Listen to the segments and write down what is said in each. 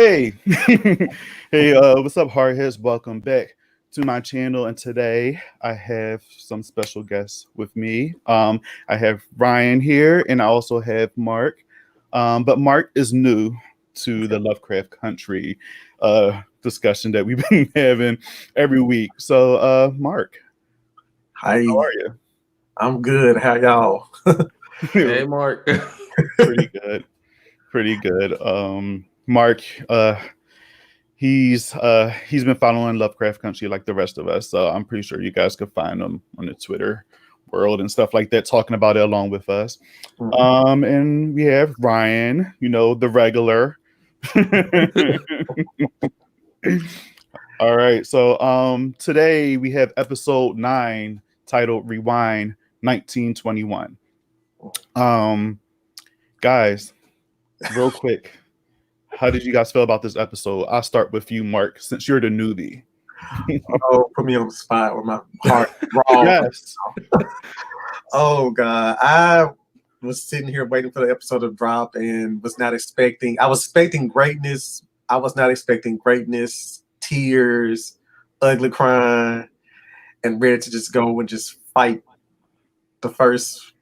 Hey, hey, what's up, hardheads? Welcome back to my channel. And today I have some special guests with me. I have Ryan here, and I also have Mark. But Mark is new to the Lovecraft Country discussion that we've been having every week. So, Mark, how Hi, are I'm good. How y'all? you? Hey, Mark. Pretty good, pretty good. Mark, he's been following Lovecraft Country like the rest of us, so I'm pretty sure you guys could find him on the Twitter world and stuff like that, talking about it along with us. And we have Ryan, the regular. All right, so today we have episode 9 titled Rewind 1921. Guys, real quick, how did you guys feel about this episode? I'll start with you, Mark, since you're the newbie. Oh, put me on the spot with my heart raw. Yes. Oh God, I was sitting here waiting for the episode to drop and was not expecting. I was expecting greatness. I was not expecting greatness, tears, ugly crying, and ready to just go and just fight the first.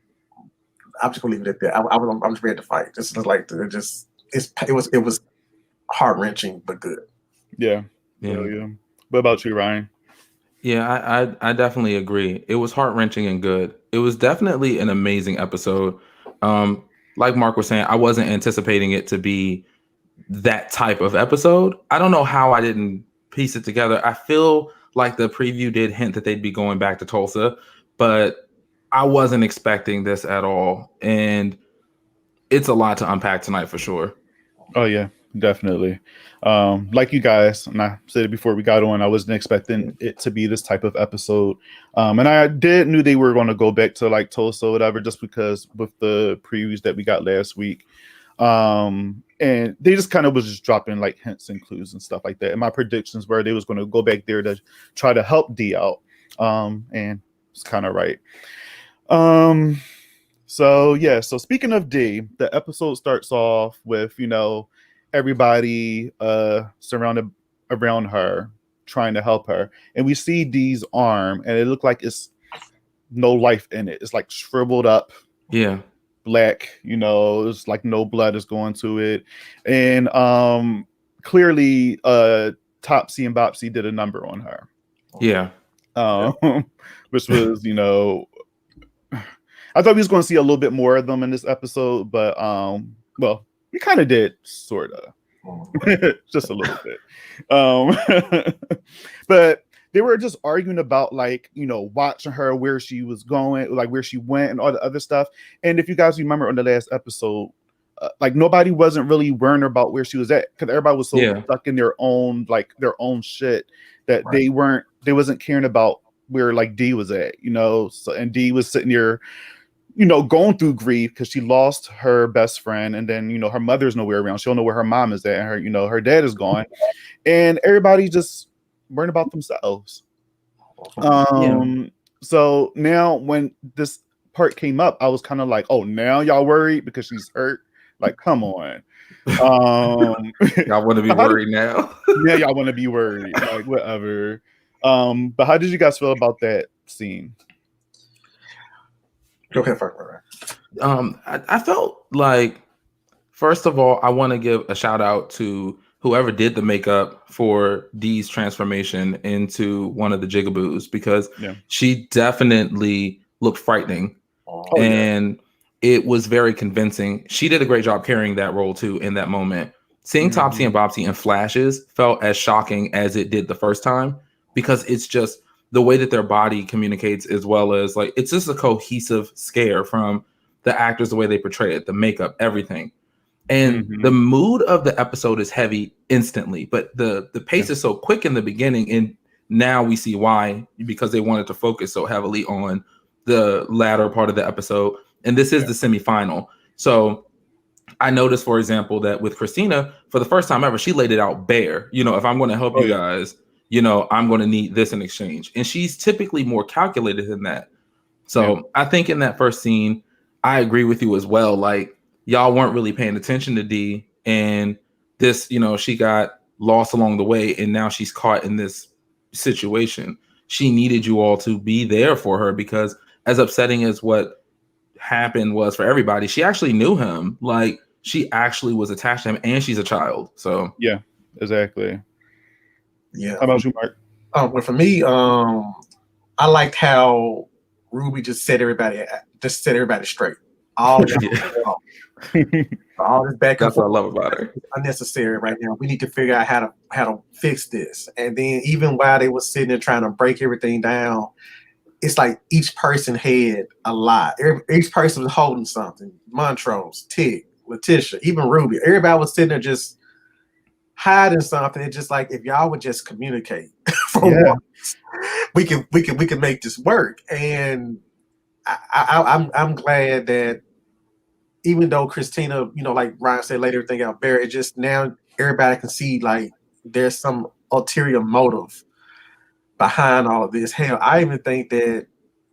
I'm just gonna leave it at that. I'm just ready to fight. This is like it was heart wrenching but good. Yeah. What about you, Ryan? Yeah, I definitely agree. It was heart-wrenching and good. It was definitely an amazing episode. Like Mark was saying, I wasn't anticipating it to be that type of episode. I don't know how I didn't piece it together. I feel like the preview did hint that they'd be going back to Tulsa, but I wasn't expecting this at all. And it's a lot to unpack tonight for sure. Oh yeah, definitely. Like you guys, and I said it before we got on, I wasn't expecting it to be this type of episode. And I knew they were going to go back to like Tulsa or whatever, just because with the previews that we got last week. And they just kind of was just dropping like hints and clues and stuff like that. And my predictions were they was going to go back there to try to help D out. And it's kind of right. So speaking of D, the episode starts off with, everybody surrounded around her trying to help her. And we see D's arm and it looked like it's no life in it. It's like shriveled up. Yeah. Black, it's like no blood is going to it. And clearly Topsy and Bopsy did a number on her. Yeah. Which was, I thought we was going to see a little bit more of them in this episode, but well, we kind of did, sort of, just a little bit. But they were just arguing about like, watching her, where she was going, like where she went and all the other stuff. And if you guys remember on the last episode, like nobody wasn't really worrying about where she was at because everybody was so stuck in their own shit that they wasn't caring about where like D was at, so, and D was sitting there, going through grief because she lost her best friend, and then her mother's nowhere around. She don't know where her mom is at, and her dad is gone, and everybody just worrying about themselves. So now when this part came up, I was kind of like, oh, now y'all worried because she's hurt? Like, come on. Y'all want to be worried now? Yeah, y'all want to be worried. Like, whatever. But how did you guys feel about that scene? Go ahead, first. I felt like, first of all, I want to give a shout out to whoever did the makeup for Dee's transformation into one of the Jigaboos, because she definitely looked frightening. And it was very convincing. She did a great job carrying that role too in that moment. Seeing Topsy and Bopsy in flashes felt as shocking as it did the first time, because it's just the way that their body communicates, as well as like it's just a cohesive scare from the actors, the way they portray it, the makeup, everything. And the mood of the episode is heavy instantly, but the pace is so quick in the beginning, and now we see why, because they wanted to focus so heavily on the latter part of the episode. And this is the semifinal. So I noticed, for example, that with Christina, for the first time ever, she laid it out bare. If I'm going to help you guys, I'm going to need this in exchange. And she's typically more calculated than that. So I think in that first scene, I agree with you as well. Like, y'all weren't really paying attention to D, and this, she got lost along the way and now she's caught in this situation. She needed you all to be there for her, because as upsetting as what happened was for everybody, she actually knew him. Like, she actually was attached to him, and she's a child. So yeah, exactly. Yeah. How about you, Mark? Well, for me, I liked how Ruby just set everybody straight. All all this back and that's what I forth love about her. is unnecessary right now. We need to figure out how to fix this. And then even while they were sitting there trying to break everything down, it's like each person had a lot. Each person was holding something. Montrose, Tig, Letitia, even Ruby. Everybody was sitting there just hiding something. It's just like, if y'all would just communicate for once, we can make this work. And I'm glad that even though Christina, like Ryan said, later everything out bare, it just now everybody can see like there's some ulterior motive behind all of this. Hell, I even think that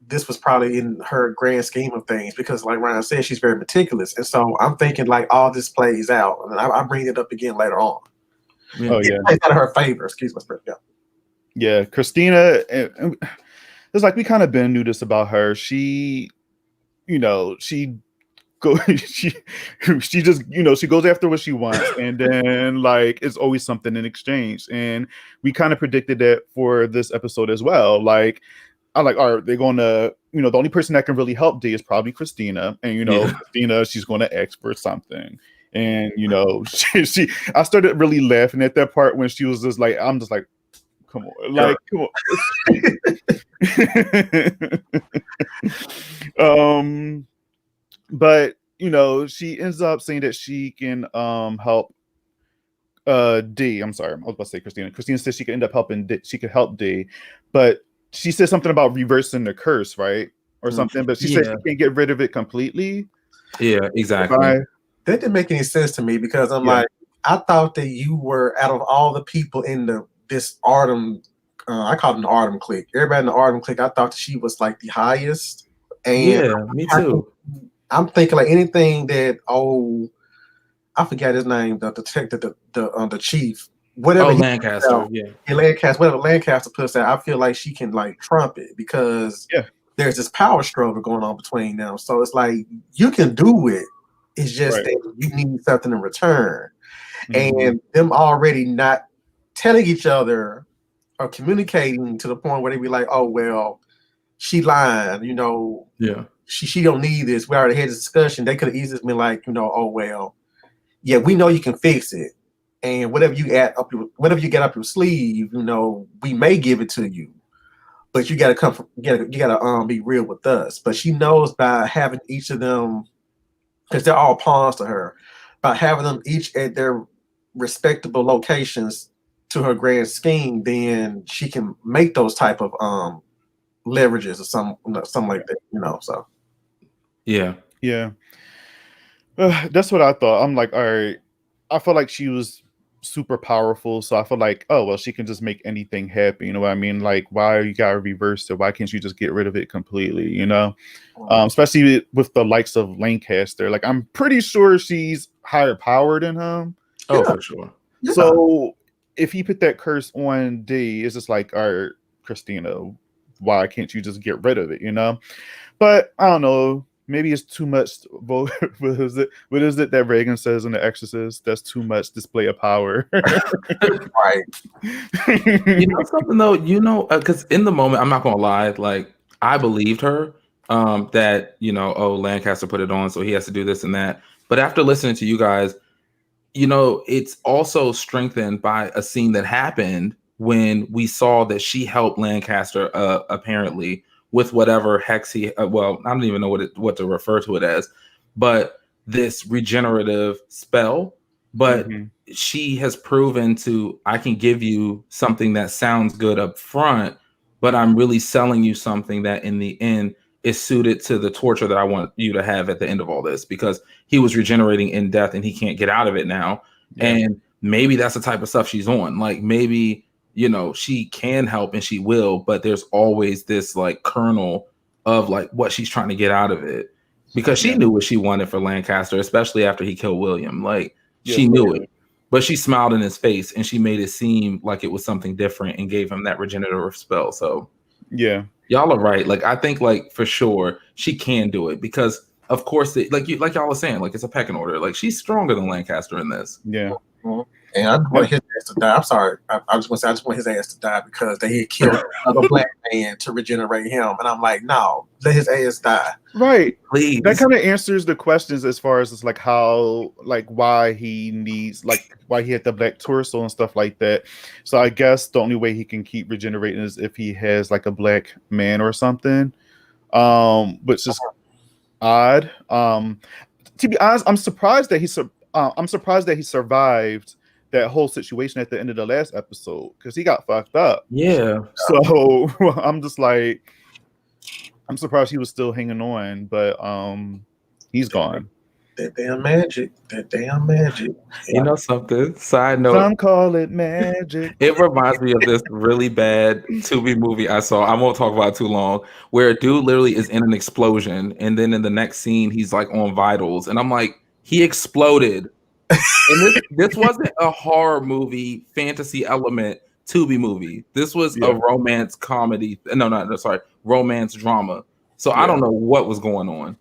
this was probably in her grand scheme of things, because like Ryan said, she's very meticulous. And so I'm thinking like all this plays out, and I bring it up again later on. Yeah. Oh yeah, it plays out of her favor. Excuse my spirit. Yeah. Yeah, Christina. It's like we kind of been knew this about her. She, she just she goes after what she wants, and then like it's always something in exchange. And we kind of predicted that for this episode as well. Like, I'm like, are they going to, the only person that can really help Dee is probably Christina, and Christina, she's going to ask for something. And I started really laughing at that part when she was just like, I'm just like, come on, like, come on. But she ends up saying that she can help Dee. I'm sorry, I was about to say Christina. Christina says she could end up helping she could help Dee, but she said something about reversing the curse, right? Or something, but she said she can't get rid of it completely. Yeah, exactly. That didn't make any sense to me, because I'm like, I thought that you were, out of all the people in this Artem, I call them the Artem clique. Everybody in the Artem clique, I thought that she was like the highest. And yeah, me too. I'm thinking like anything that I forgot his name, the detective, the chief, whatever. Lancaster, Lancaster, whatever Lancaster puts out, I feel like she can like trump it, because there's this power struggle going on between them. So it's like, you can do it. It's just that you need something in return. Mm-hmm. And them already not telling each other or communicating to the point where they be like, oh, well, she lying, she don't need this. We already had this discussion. They could have easily been like, oh, well, yeah, we know you can fix it. And whatever you get up your sleeve, we may give it to you. But you gotta be real with us. But she knows by having each of them, because they're all pawns to her, by having them each at their respectable locations to her grand scheme, then she can make those type of leverages or something like that, so. Yeah. That's what I thought. I'm like, all right, I feel like she was super powerful, so I feel like, oh well, she can just make anything happen. You know what I mean? Like, why you gotta reverse it? Why can't you just get rid of it completely? Especially with the likes of Lancaster. Like, I'm pretty sure she's higher powered than him. Oh, for sure. Yeah. So if he put that curse on Dee, it's just like, all right, Christina, why can't you just get rid of it? But I don't know. Maybe it's too much. What is it that Reagan says in The Exorcist? That's too much display of power. Right. Something though, because in the moment, I'm not gonna lie, like I believed her that Lancaster put it on, so he has to do this and that. But after listening to you guys, it's also strengthened by a scene that happened when we saw that she helped Lancaster apparently with whatever hex he, I don't even know what to refer to it as, but this regenerative spell. But she has proven I can give you something that sounds good up front, but I'm really selling you something that in the end is suited to the torture that I want you to have at the end of all this, because he was regenerating in death and he can't get out of it now. Yeah. And maybe that's the type of stuff she's on. Like, maybe she can help and she will, but there's always this like kernel of like what she's trying to get out of it, because she knew what she wanted for Lancaster, especially after he killed William. Like, she knew it. but she smiled in his face and she made it seem like it was something different and gave him that regenerative spell. So Yeah. y'all are right. Like I think like for sure she can do it because of course like y'all are saying, like it's a pecking order. Like she's stronger than Lancaster in this. Yeah. Mhm. And I just want his ass to die. I'm sorry. I just want to say I just want his ass to die because they had killed another black man to regenerate him. And I'm like, no, let his ass die. Right. Please. That kind of answers the questions as far as it's like how, like why he needs, like why he had the black torso and stuff like that. So I guess the only way he can keep regenerating is if he has like a black man or something. Which is odd. To be honest, I'm surprised that he survived that whole situation at the end of the last episode because he got fucked up. Yeah. So I'm just like, I'm surprised he was still hanging on, but he's gone. That damn magic. You know something? Side note. Some call it magic. It reminds me of this really bad Tubi movie I saw. I won't talk about it too long, where a dude literally is in an explosion, and then in the next scene, he's like on vitals, and I'm like, he exploded. And this wasn't a horror movie, fantasy element Tubi movie. This was a romance comedy. No, sorry, romance drama. So I don't know what was going on.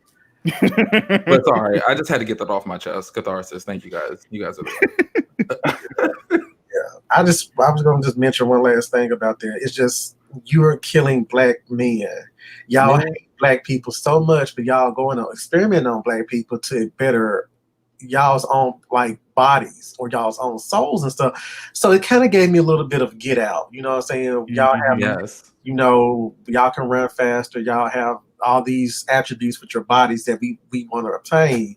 But sorry, I just had to get that off my chest. Catharsis. Thank you guys. You guys are the I was gonna just mention one last thing about that. It's just you're killing black men. Y'all hate black people so much, but y'all going to experiment on black people to better y'all's own like bodies or y'all's own souls and stuff. So it kind of gave me a little bit of Get Out. You know what I'm saying? Y'all have you know, y'all can run faster, y'all have all these attributes with your bodies that we want to obtain.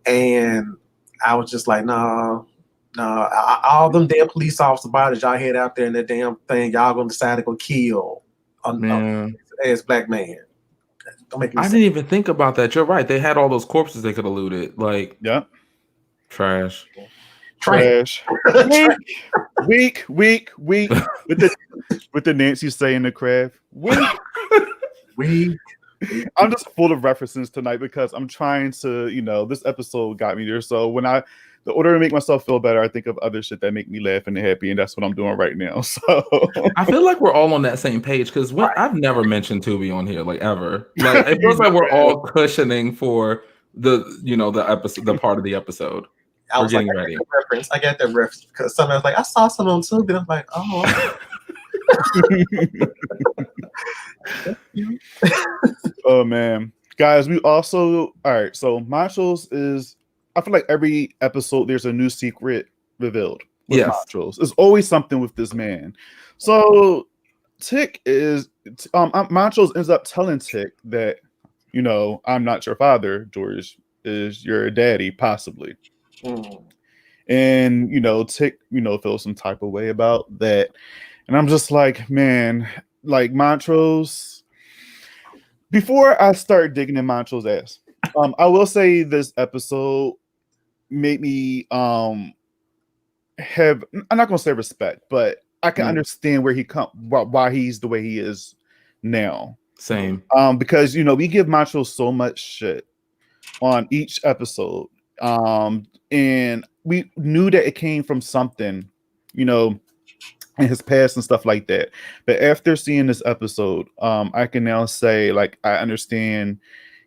And I was just like, no, all them damn police officer bodies y'all had out there in that damn thing, y'all gonna decide to go kill as black man. Don't make me I didn't even think about that. You're right. They had all those corpses they could have looted. Like, trash. Weak. With the Nancy saying the craft. Weak. I'm just full of references tonight because I'm trying to, you know, this episode got me there. So when the order to make myself feel better, I think of other shit that make me laugh and happy, and that's what I'm doing right now. So I feel like we're all on that same page because I've never mentioned Tubi on here, like ever. Like it feels like we're all cushioning for the episode, the part of the episode. We're getting ready. I got that reference because somebody was like, I saw something on Tubi. I'm like, oh. Oh man, guys, we also all right. So Montrose is. I feel like every episode there's a new secret revealed. With Montrose, there's always something with this man. So Tick is Montrose ends up telling Tick that, you know, I'm not your father. George is your daddy, possibly. And you know, Tick, you know, feels some type of way about that. And I'm just like, man, like Montrose. Before I start digging in Montrose's ass, I will say this episode made me have, I'm not gonna say respect, but I can understand where why he's the way he is now. Same. Because you know, we give Montrose so much shit on each episode. And we knew that it came from something, you know, in his past and stuff like that. But after seeing this episode, I can now say, like, I understand,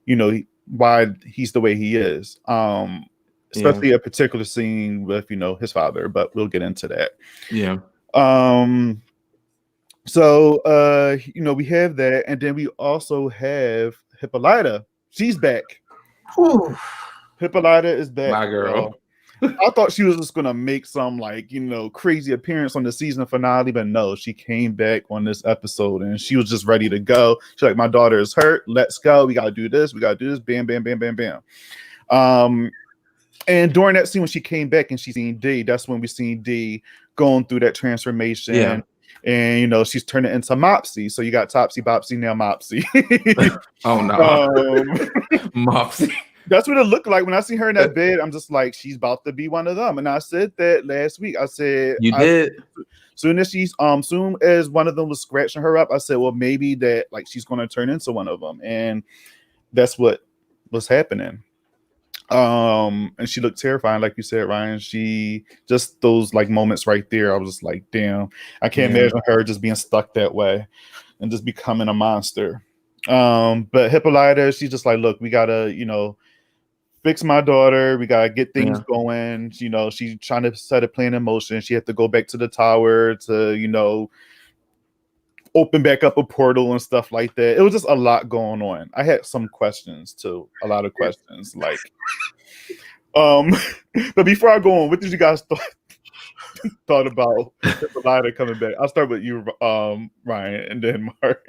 you know, why he's the way he is. Especially a particular scene with, you know, his father, but we'll get into that. Yeah. So you know, we have that, and then we also have Hippolyta. She's back. Whew. Hippolyta is back. My girl. I thought she was just gonna make some, like, you know, crazy appearance on the season finale, but no, she came back on this episode and she was just ready to go. She's like, my daughter is hurt. Let's go. We gotta do this. Bam, bam, bam, bam, bam. And during that scene when she came back and she seen D, that's when we seen D going through that transformation. Yeah. And you know, she's turning into Mopsy. So you got Topsy, Bopsy, now Mopsy. Oh no. Mopsy. That's what it looked like when I see her in that bed. I'm just like, she's about to be one of them. And I said that last week. I said, you did. Soon as one of them was scratching her up, I said, well, maybe that, like, she's going to turn into one of them. And that's what was happening. And she looked terrifying, like you said, Ryan. She just those like moments right there, I was just like, damn, I can't imagine her just being stuck that way and just becoming a monster. But Hippolyta, she's just like, look, we gotta, fix my daughter. We gotta get things going. She's trying to set a plan in motion. She had to go back to the tower to, open back up a portal and stuff like that. It was just a lot going on. I had some questions too, a lot of questions. Like, but before I go on, what did you guys thought about Hippolyta coming back? I'll start with you, Ryan, and then Mark.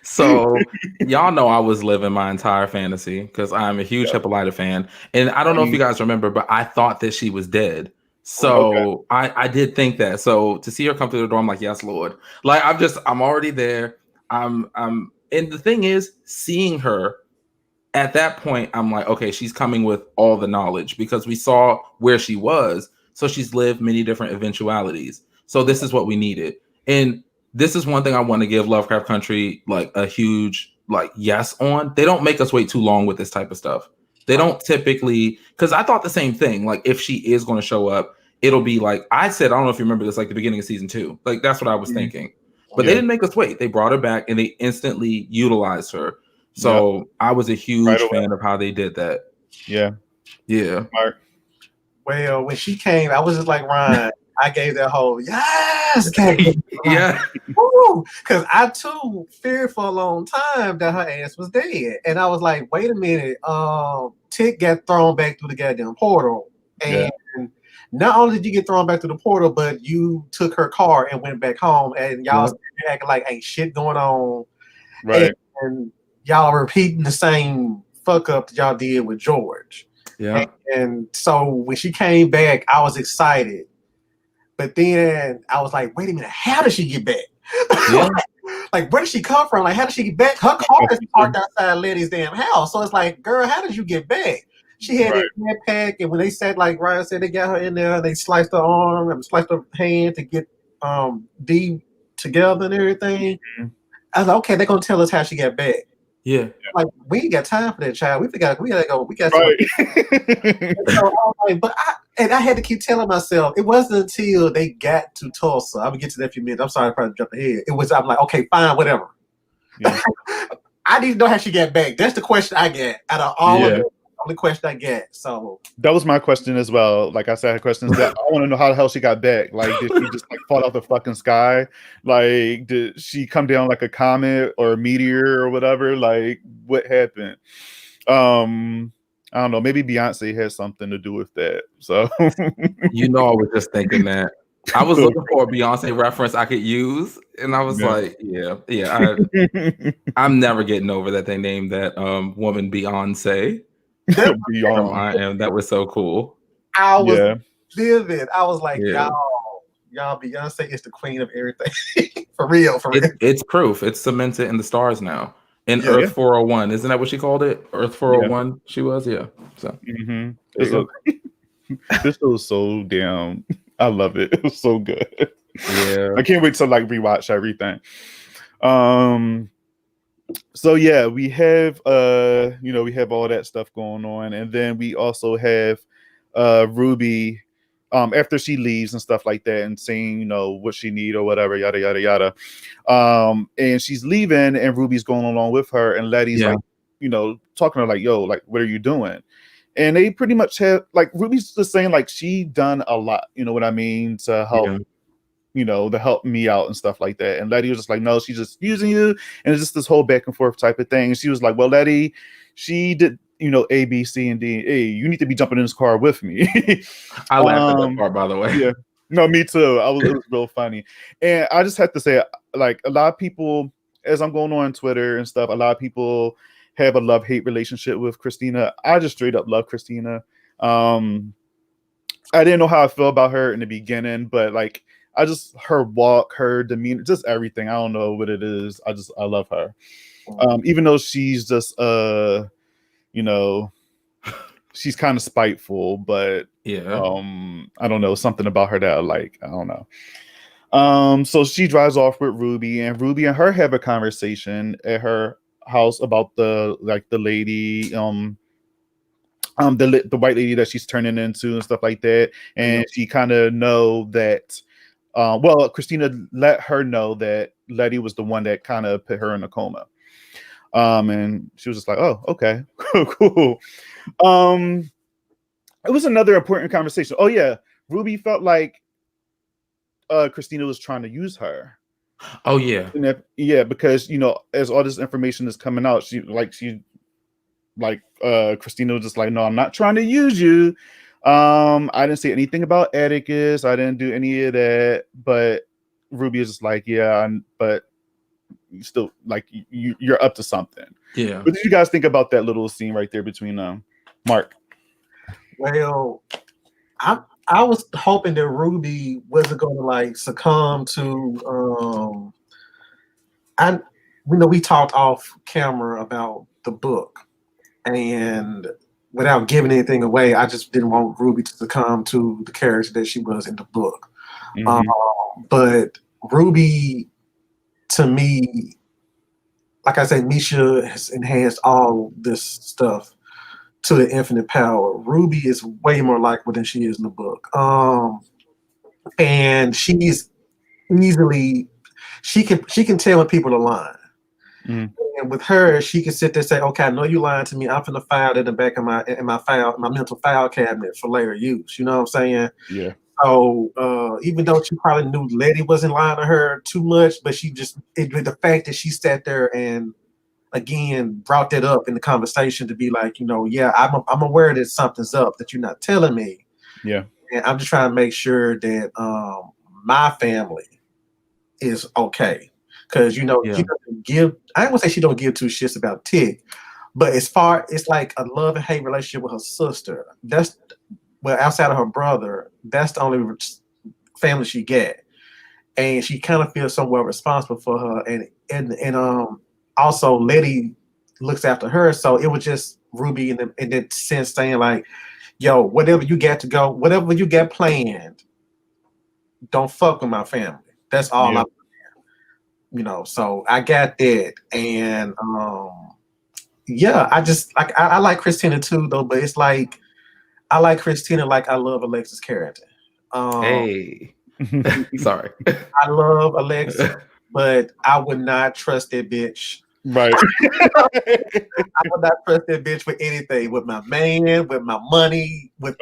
So y'all know I was living my entire fantasy because I'm a huge Hippolyta fan, and I don't know if you guys remember, but I thought that she was dead. So I did think that. So to see her come through the door, I'm like, yes, Lord. Like I'm already there. And the thing is, seeing her at that point, I'm like, okay, she's coming with all the knowledge because we saw where she was. So she's lived many different eventualities. So this is what we needed. And this is one thing I want to give Lovecraft Country like a huge yes on. They don't make us wait too long with this type of stuff. They don't typically, because I thought the same thing. Like if she is going to show up, it'll be like I said, I don't know if you remember this, like the beginning of season 2. Like that's what I was thinking. But they didn't make us wait. They brought her back and they instantly utilized her. So I was a huge fan of how they did that. Yeah. Mark. Well, when she came, I was just like Ryan. I gave that whole yes, yeah, because I too feared for a long time that her ass was dead, and I was like, wait a minute, Tick got thrown back through the goddamn portal, and not only did you get thrown back through the portal, but you took her car and went back home, and y'all acting like ain't shit going on, right? And y'all repeating the same fuck up that y'all did with George. Yeah. And so when she came back, I was excited. But then I was like, wait a minute, how did she get back? Yeah. Like, where did she come from? Like, how did she get back? Her car is parked outside Letty's damn house. So it's like, girl, how did you get back? She had a backpack, and when they said, like Ryan said, they got her in there, they sliced her arm and sliced her hand to get D together and everything. I was like, okay, they're gonna tell us how she got back. Yeah. Like, we ain't got time for that, child. We gotta go. We got right. So I was like, I had to keep telling myself, it wasn't until they got to Tulsa. I'm gonna get to that in a few minutes. I'm sorry if I jumped ahead. I'm like, okay, fine, whatever. Yeah. I need to know how she got back. That's the question I get out of all of them. Only question I get. So that was my question as well. Like I said, I had questions that I want to know how the hell she got back. Like, did she just like fall out the fucking sky? Like, did she come down like a comet or a meteor or whatever? Like, what happened? I don't know. Maybe Beyonce has something to do with that. So I was just thinking that. I was looking for a Beyonce reference I could use, and I was like, I'm never getting over that they named that woman Beyonce. That was so cool. I was livid. I was like, y'all, Beyonce is the queen of everything. for real. It's proof. It's cemented in the stars now. In Earth 401, isn't that what she called it? Earth 401. She was, So this was so damn. I love it. It was so good. Yeah, I can't wait to like rewatch everything. So yeah, we have we have all that stuff going on, and then we also have Ruby after she leaves and stuff like that, and saying what she need or whatever, yada yada yada. And she's leaving, and Ruby's going along with her, and Letty's like talking to her like, yo, like, what are you doing? And they pretty much have like Ruby's just saying like she done a lot, you know what I mean, to help to help me out and stuff like that. And Letty was just like, no, she's just using you. And it's just this whole back and forth type of thing. And she was like, well, Letty, she did, A, B, C, and D. Hey, you need to be jumping in this car with me. I laughed at that part, by the way. Yeah. No, me too. It was real funny. And I just have to say, like, a lot of people, as I'm going on Twitter and stuff, a lot of people have a love-hate relationship with Christina. I just straight up love Christina. I didn't know how I feel about her in the beginning, but like, her walk, her demeanor, just everything. I don't know what it is. I love her. Even though she's just, she's kind of spiteful, but I don't know, something about her that I like. I don't know. So she drives off with Ruby, and Ruby and her have a conversation at her house about the lady, the white lady that she's turning into and stuff like that, and she kind of know that. Well, Christina let her know that Letty was the one that kind of put her in a coma. And she was just like, "Oh, okay, cool." It was another important conversation. Oh yeah, Ruby felt like Christina was trying to use her. Oh yeah, Yeah, because as all this information is coming out, Christina was just like, "No, I'm not trying to use you. I didn't say anything about Atticus. I didn't do any of that." But Ruby is just like, "Yeah, but you still like you're up to something." yeah. What did you guys think about that little scene right there between Mark? Well, I was hoping that Ruby wasn't going to like succumb to. We talked off camera about the book, and without giving anything away, I just didn't want Ruby to succumb to the character that she was in the book. But Ruby, to me, like I said, Misha has enhanced all this stuff to the infinite power. Ruby is way more likable than she is in the book. And she's easily she can tell when people are lying. And with her, she can sit there and say, "Okay, I know you lying to me. I'm finna file it in the back of my mental file cabinet for later use." You know what I'm saying? Yeah. So even though she probably knew Letty wasn't lying to her too much, but the fact that she sat there and again brought that up in the conversation to be like, yeah, I'm aware that something's up that you're not telling me. Yeah. And I'm just trying to make sure that my family is okay. Because she doesn't give. I don't want to say she don't give two shits about Tig, but it's like a love and hate relationship with her sister. Outside of her brother, that's the only family she get, and she kind of feels somewhat responsible for her. And also Letty looks after her, so it was just Ruby in that sense saying like, "Yo, whatever you got planned, don't fuck with my family." That's all I'm. So I got that, and I just like I like Christina too, though. But it's like I like Christina like I love Alexis' character. Hey, sorry. I love Alexis, but I would not trust that bitch. Right. I would not trust that bitch with anything, with my man, with my money, with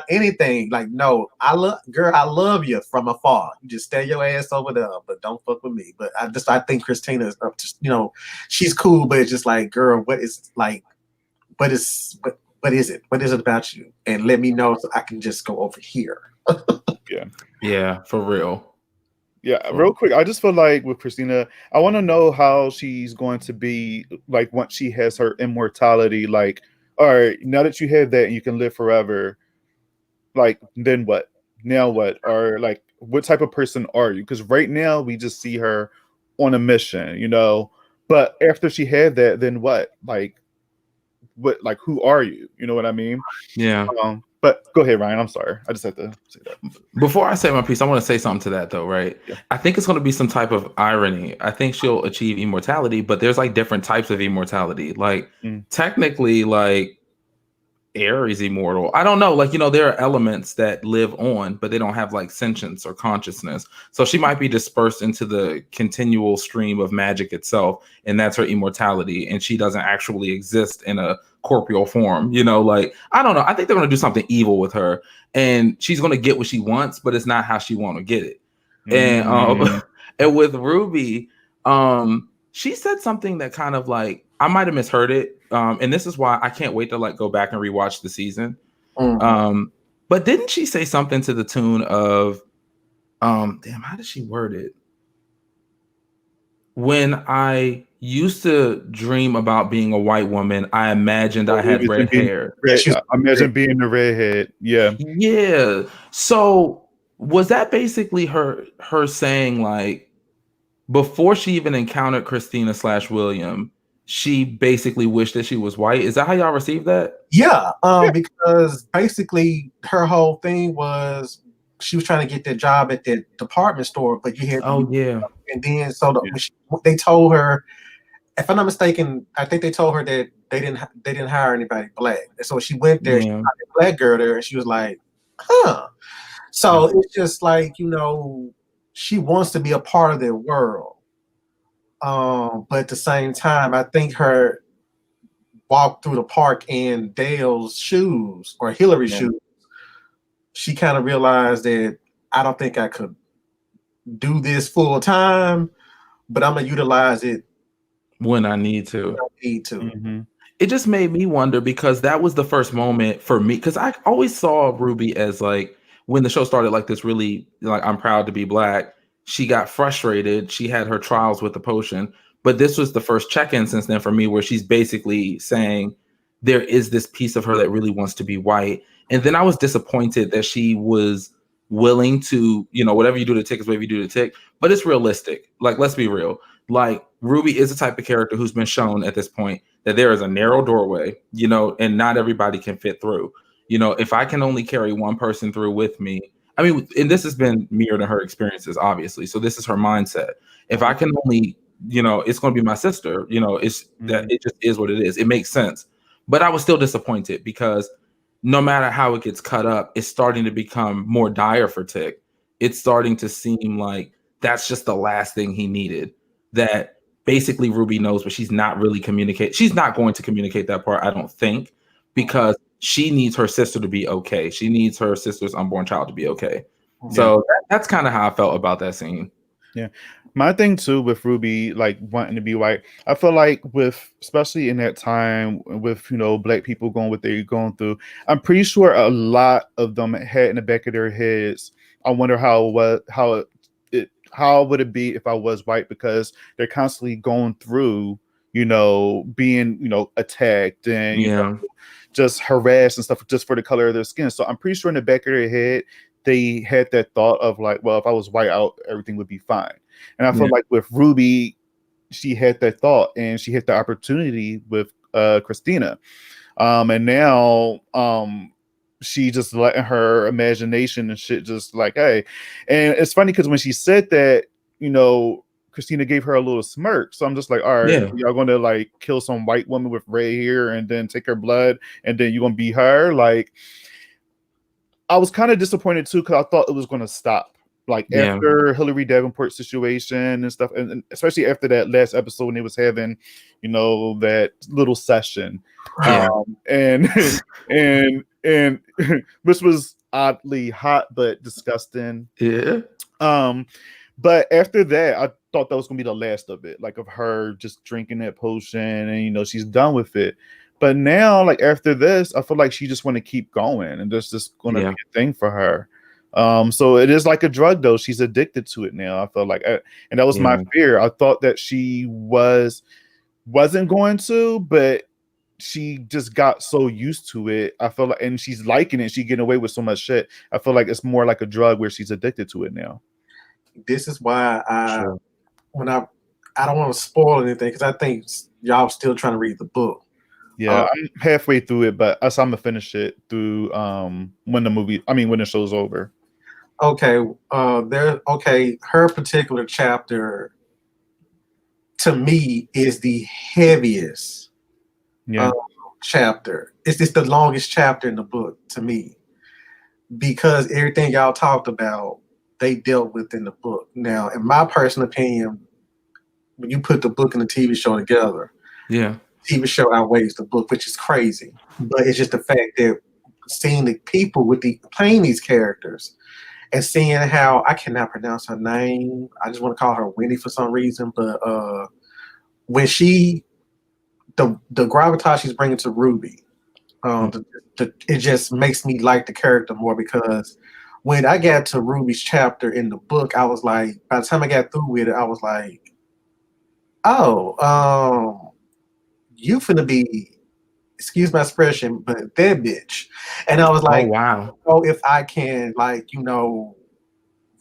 anything. Like, no, I love you from afar. You just stay your ass over there, but don't fuck with me. But I think Christina is up to, she's cool, but it's just like, girl, what is it? What is it about you? And let me know so I can just go over here. Yeah, for real. Yeah, real quick, I just feel like with Christina, I want to know how she's going to be like once she has her immortality. Like, all right, now that you have that and you can live forever, like, then what? Now what? Or like, what type of person are you? Because right now we just see her on a mission, But after she had that, then what? Like, what? Like, who are you? You know what I mean? Yeah. But go ahead, Ryan. I'm sorry. I just had to say that. Before I say my piece, I want to say something to that, though, right? Yeah. I think it's going to be some type of irony. I think she'll achieve immortality, but there's like different types of immortality. Like, technically, like, air is immortal. I don't know. Like, there are elements that live on, but they don't have like sentience or consciousness. So she might be dispersed into the continual stream of magic itself, and that's her immortality. And she doesn't actually exist in a corporeal form. Like, I don't know. I think they're going to do something evil with her, and she's going to get what she wants, but it's not how she want to get it. And with Ruby, she said something that kind of like, I might have misheard it. And this is why I can't wait to like go back and rewatch the season. But didn't she say something to the tune of, how did she word it? When I used to dream about being a white woman, I imagined I had red hair. I imagine being the redhead. Yeah. Yeah. So was that basically her saying like, before she even encountered Christina / William, she basically wished that she was white? Is that how y'all received that? Yeah, because basically her whole thing was she was trying to get that job at that department store, but you had and then they told her if I'm not mistaken, I think they told her that they didn't hire anybody black. And so she went there, she found a black girl there, and she was like, huh. So it's just like, she wants to be a part of their world. But at the same time, I think her walk through the park in Dale's shoes or Hillary's shoes, she kind of realized that I don't think I could do this full time, but I'm gonna utilize it when I need to. Mm-hmm. It just made me wonder, because that was the first moment for me, because I always saw Ruby as like, when the show started, like this really like, I'm proud to be black. She got frustrated. She had her trials with the potion, but this was the first check-in since then for me where she's basically saying there is this piece of her that really wants to be white. And then I was disappointed that she was willing to, whatever you do to tick is whatever you do to tick, but it's realistic. Like, let's be real. Like, Ruby is the type of character who's been shown at this point that there is a narrow doorway, and not everybody can fit through. If I can only carry one person through with me, I mean, and this has been mirrored in her experiences, obviously. So this is her mindset. If I can only, it's going to be my sister, it's that it just is what it is. It makes sense. But I was still disappointed because no matter how it gets cut up, it's starting to become more dire for Tick. It's starting to seem like that's just the last thing he needed. That basically Ruby knows, but she's not really communicate. She's not going to communicate that part, I don't think, because she needs her sister to be okay. She needs her sister's unborn child to be okay. Yeah. So that's kind of how I felt about that scene. Yeah. My thing too with Ruby, like wanting to be white, I feel like especially in that time with, black people going what they're going through, I'm pretty sure a lot of them had in the back of their heads, I wonder how would it be if I was white, because they're constantly going through, being, attacked and, just harassed and stuff just for the color of their skin. So I'm pretty sure in the back of their head, they had that thought of like, well, if I was white out, everything would be fine. And I feel like with Ruby, she had that thought and she had the opportunity with Christina. And now she just letting her imagination and shit just like, hey. And it's funny because when she said that, Christina gave her a little smirk. So I'm just like, all right, y'all going to like kill some white woman with red hair and then take her blood and then you're going to be her? Like, I was kind of disappointed too, because I thought it was going to stop. Like after Hillary Davenport situation and stuff, and especially after that last episode when they was having, that little session, and which was oddly hot but disgusting. Yeah. But after that, I thought that was gonna be the last of it, like of her just drinking that potion and she's done with it. But now, like after this, I feel like she just want to keep going, and there's just gonna be a thing for her. So it is like a drug, though. She's addicted to it now. I feel like, and that was my fear. I thought that she wasn't going to, but she just got so used to it. I feel like, and she's liking it. She's getting away with so much shit. I feel like it's more like a drug where she's addicted to it now. This is why I don't want to spoil anything, because I think y'all still trying to read the book. Yeah, I'm halfway through it, but I'm gonna finish it through when the show's over. Okay, her particular chapter to me is the heaviest chapter. It's the longest chapter in the book to me, because everything y'all talked about, they dealt with in the book. Now, in my personal opinion, when you put the book and the TV show together, TV show outweighs the book, which is crazy. But it's just the fact that seeing the people playing these characters and seeing how, I cannot pronounce her name. I just want to call her Wendy for some reason. But when the gravitas she's bringing to Ruby, it just makes me like the character more, because when I got to Ruby's chapter in the book, I was like, by the time I got through with it, I was like, you finna be, excuse my expression, but that bitch. And I was like, oh wow. If I can,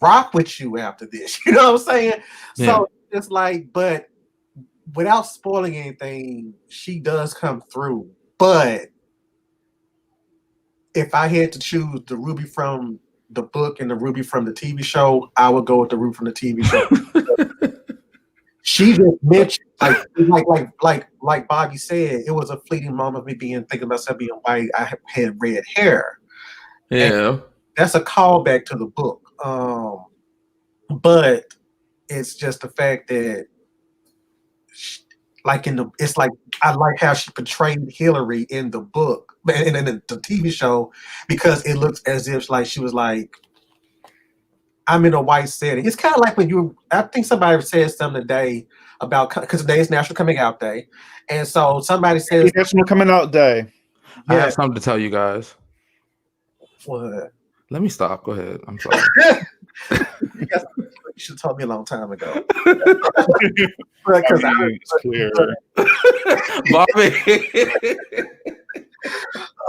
rock with you after this, you know what I'm saying? Yeah. So it's like, but without spoiling anything, she does come through. But if I had to choose the Ruby from the book and the Ruby from the TV show, I would go with the Ruby from the TV show. She just mentioned like Bobby said, it was a fleeting moment of me thinking about myself being white. I had red hair. Yeah. And that's a callback to the book. But it's just the fact that it's like I like how she portrayed Hillary in the book and in the TV show, because it looks as if like she was like, I'm in a white setting. It's kind of like I think somebody said something today about, because today is National Coming Out Day, and so somebody says National Coming Out Day. I have something to tell you guys. What? Let me stop. Go ahead. I'm sorry. You should have told me a long time ago. It's clear. Bobby.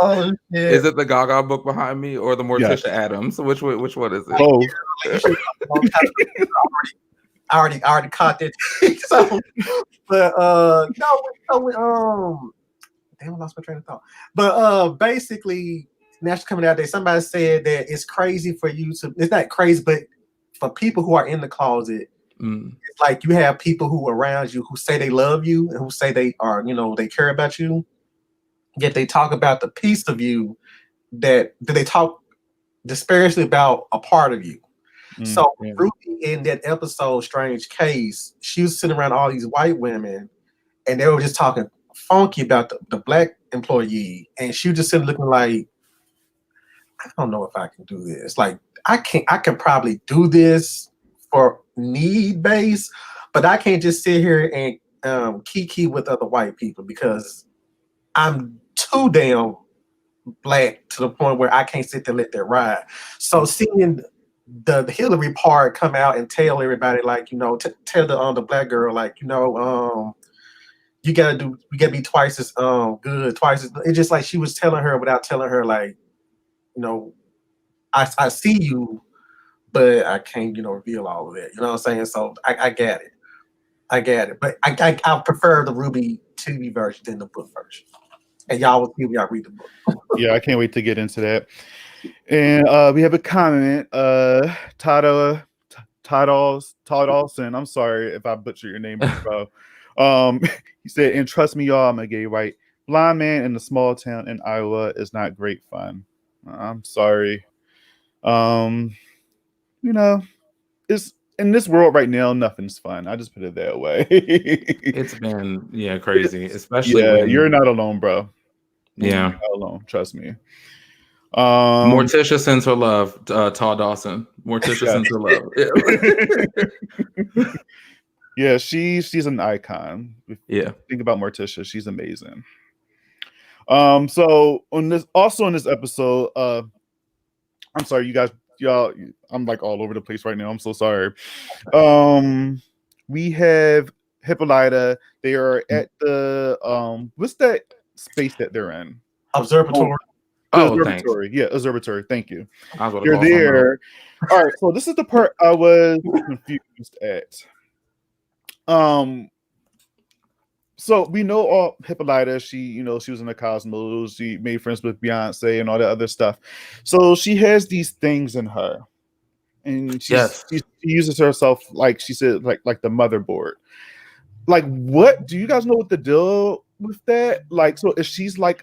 Oh shit. Is it the Gaga book behind me or the Morticia Adams? Which one is it? Both. I already caught that. So, but damn, I lost my train of thought. But basically, National Coming Out Day, somebody said that it's crazy for you to. It's not crazy, but for people who are in the closet, it's like you have people who are around you who say they love you and who say they are, they care about you. Yet they talk about the piece of you that they talk disparagingly about a part of you. So Ruby in that episode, Strange Case, she was sitting around all these white women and they were just talking funky about the black employee. And she was just sitting looking like, I don't know if I can do this. Like, I can probably do this for need base, but I can't just sit here and kiki with other white people because I'm too damn black to the point where I can't sit there and let that ride. So seeing the Hillary part come out and tell everybody, like, tell the black girl, like, we gotta be twice as good, twice as. It's just like she was telling her without telling her, like, I see you, but I can't, reveal all of it. You know what I'm saying? So I get it, but I prefer the Ruby TV version than the book version. And y'all will see when y'all read the book. Yeah, I can't wait to get into that. And we have a comment. Todd Olson. I'm sorry if I butchered your name, bro. He said, and trust me, y'all, I'm a gay white blind man in a small town in Iowa is not great fun. I'm sorry. It's in this world right now, nothing's fun. I just put it that way. It's been crazy, especially when you're not alone, bro. Yeah, you're not alone. Trust me. Morticia sends her love. Todd Dawson. Morticia sends her love. Yeah, she's an icon. Yeah, think about Morticia, she's amazing. So in this episode, I'm sorry, you guys, y'all. I'm like all over the place right now. I'm so sorry. We have Hippolyta. They are at the what's that space that they're in? Observatory. Observatory. Thanks. Yeah, observatory. Thank you. They're there. All right. So this is the part I was confused at. So we know all Hippolyta, she was in the cosmos, she made friends with Beyonce and all that other stuff. So she has these things in her. And she uses herself, like she said, like the motherboard. Like, what do you guys know what the deal with that? Like, so if she's like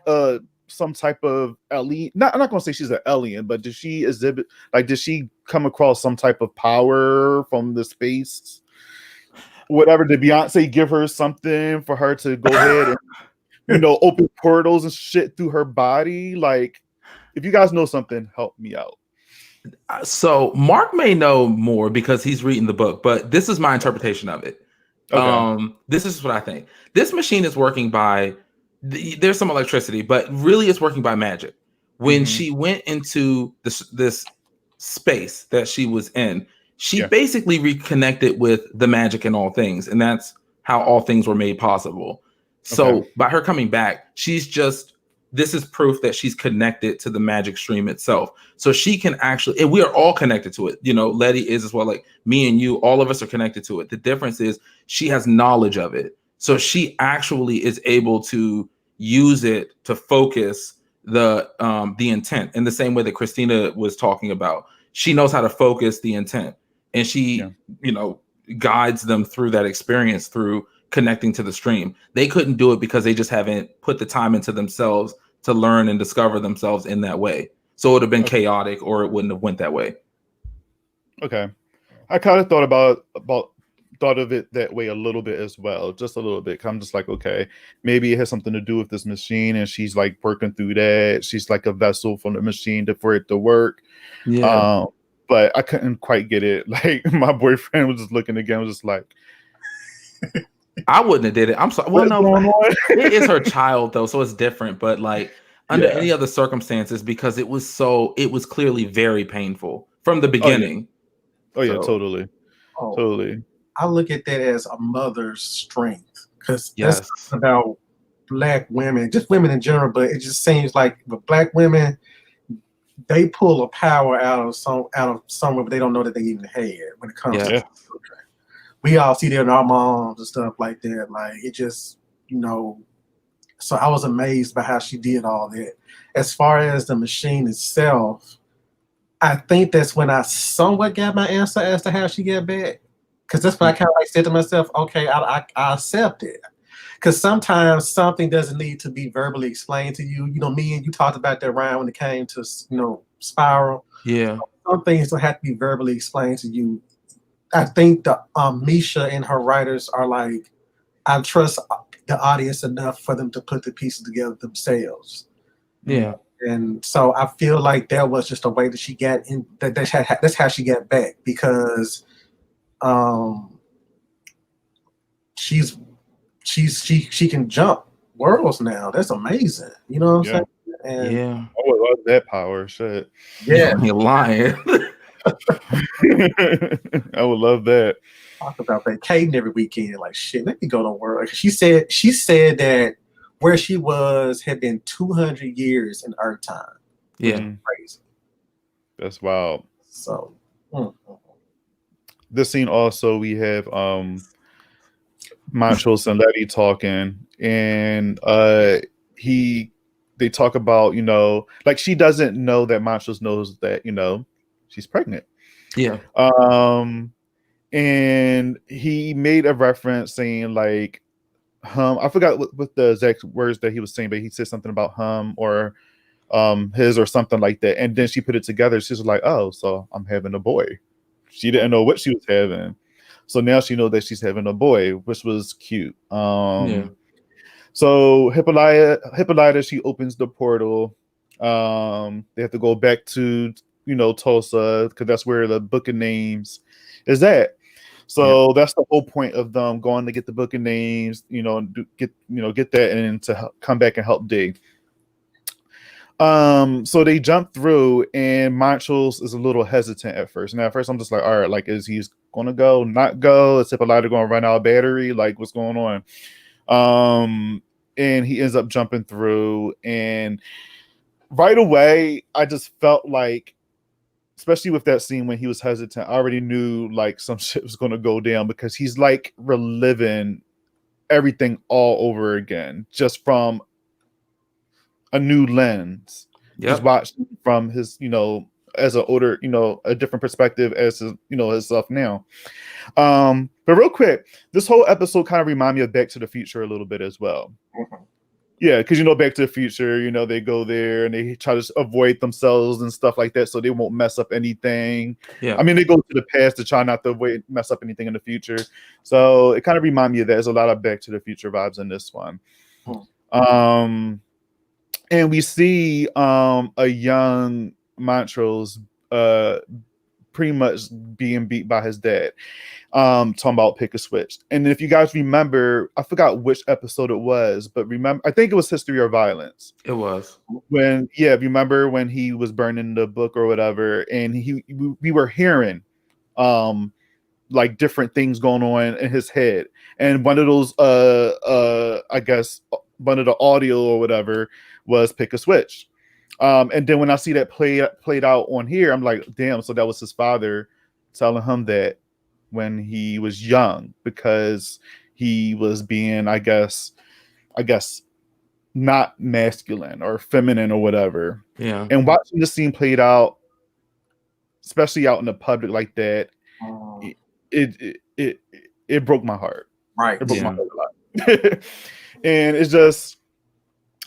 some type of alien, I'm not gonna say she's an alien, but does she come across some type of power from the space? Whatever, did Beyonce give her something for her to go ahead and open portals and shit through her body? Like, if you guys know something, help me out. So Mark may know more because he's reading the book, but this is my interpretation of it. Okay. This is what I think. This machine is working by there's some electricity, but really it's working by magic. When she went into this space that she was in, she basically reconnected with the magic in all things, and that's how all things were made possible. So by her coming back, this is proof that she's connected to the magic stream itself. So she can actually, and we are all connected to it. Letty is as well, like me and you, all of us are connected to it. The difference is she has knowledge of it. So she actually is able to use it to focus the intent in the same way that Christina was talking about. She knows how to focus the intent. And she, guides them through that experience through connecting to the stream. They couldn't do it because they just haven't put the time into themselves to learn and discover themselves in that way. So it would have been chaotic, or it wouldn't have went that way. Okay. I kind of thought of it that way a little bit as well, just a little bit. I'm just like, okay, maybe it has something to do with this machine, and she's like working through that. She's like a vessel from the machine for it to work. Yeah. But I couldn't quite get it. Like my boyfriend was just looking again, was just like, I wouldn't have did it. I'm sorry. Well, no, it is her child though, so it's different. But like under any other circumstances, because it was clearly very painful from the beginning. Oh yeah, totally. I look at that as a mother's strength, because yes, that's about Black women, just women in general. But it just seems like with Black women, they pull a power out of somewhere, but they don't know that they even had when it comes to children. We all see that in our moms and stuff like that. Like it just, so I was amazed by how she did all that. As far as the machine itself, I think that's when I somewhat got my answer as to how she got back. Because that's when I kind of like said to myself, okay, I accept it. Because sometimes something doesn't need to be verbally explained to you. Me and you talked about that, Ryan, when it came to, Spiral. Yeah. Some things don't have to be verbally explained to you. I think the Misha and her writers are like, I trust the audience enough for them to put the pieces together themselves. Yeah. And so I feel like that was just a way that she got in. That's how she got back, because she can jump worlds now. That's amazing. You know what I'm saying? And yeah. I would love that power. Shit. Yeah. You're lying. I would love that. Talk about vacating every weekend. Like shit, let me go to work. She said that where she was had been 200 years in Earth time. Yeah. Crazy. That's wild. So this scene also, we have Montrose and Letty talking, and they talk about, like she doesn't know that Montrose knows that, she's pregnant. Yeah. And he made a reference saying like, I forgot what the exact words that he was saying, but he said something about or his or something like that. And then she put it together. She's like, oh, so I'm having a boy. She didn't know what she was having. So now she knows that she's having a boy, which was cute. So Hippolyta, she opens the portal. They have to go back to, Tulsa, because that's where the Book of Names is at. So that's the whole point of them going to get the Book of Names, get that and to come back and help dig. So they jump through, and Montrose is a little hesitant at first. Now, at first I'm just like, all right, like, is he gonna go, not go? Is Hippolyta gonna run out of battery? Like, what's going on? And he ends up jumping through, and right away, I just felt like, especially with that scene when he was hesitant, I already knew like some shit was gonna go down, because he's like reliving everything all over again, just from a new lens. Just watching from his, as an older, a different perspective as his, himself now. But real quick, this whole episode kind of reminded me of Back to the Future a little bit as well. Yeah, because Back to the Future, they go there and they try to avoid themselves and stuff like that, so they won't mess up anything. Yeah, I mean, they go to the past to try not to mess up anything in the future. So it kind of reminds me of that. There's a lot of Back to the Future vibes in this one. And we see a young Montrose pretty much being beat by his dad, talking about pick a switch. And if you guys remember, I forgot which episode it was, but I think it was History or Violence. It was. Remember when he was burning the book or whatever, and we were hearing like different things going on in his head. And one of those I guess one of the audio or whatever was pick a switch. And then when I see that played out on here, I'm like, damn, so that was his father telling him that when he was young, because he was being, I guess not masculine or feminine or whatever. Yeah. And watching the scene played out, especially out in the public like that, it broke my heart. Right. It broke my heart a lot. And it's just,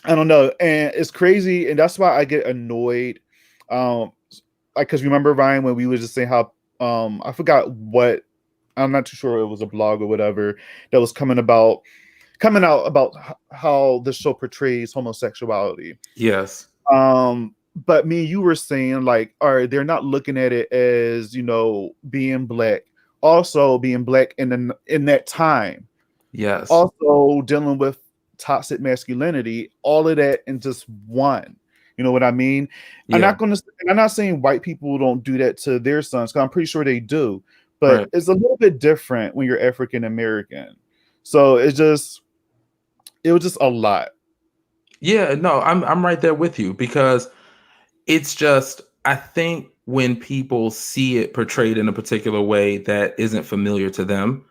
I don't know, and it's crazy, and that's why I get annoyed. Like, because remember, Ryan, when we were just saying how I forgot what, I'm not too sure, it was a blog or whatever that was coming out about how the show portrays homosexuality. Yes. But me and you were saying, like, all right, they're not looking at it as, being black, also being black in that time. Yes. Also dealing with toxic masculinity, all of that in just one. You know what I mean? Yeah. I'm not saying white people don't do that to their sons, because I'm pretty sure they do. But Right. it's a little bit different when you're African American. So it was just a lot. Yeah, no, I'm right there with you, because it's just, I think when people see it portrayed in a particular way that isn't familiar to them,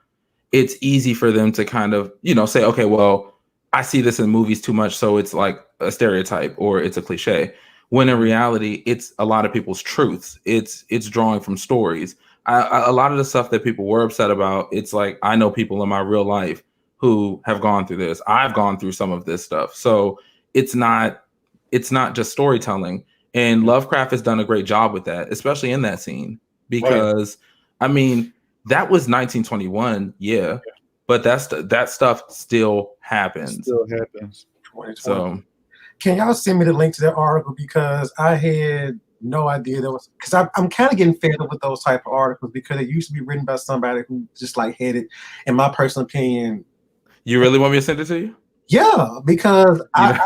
it's easy for them to kind of, say, okay, well, I see this in movies too much, so it's like a stereotype or it's a cliche. When in reality, it's a lot of people's truths. It's drawing from stories. A lot of the stuff that people were upset about, it's like, I know people in my real life who have gone through this. I've gone through some of this stuff. So it's not just storytelling. And Lovecraft has done a great job with that, especially in that scene, because I mean, that was 1921, yeah, but that stuff still happens. So, can y'all send me the link to that article, because I had no idea that was, because I'm kind of getting fed up with those type of articles, because it used to be written by somebody who just like had it, in my personal opinion. You really want me to send it to you? Yeah, because I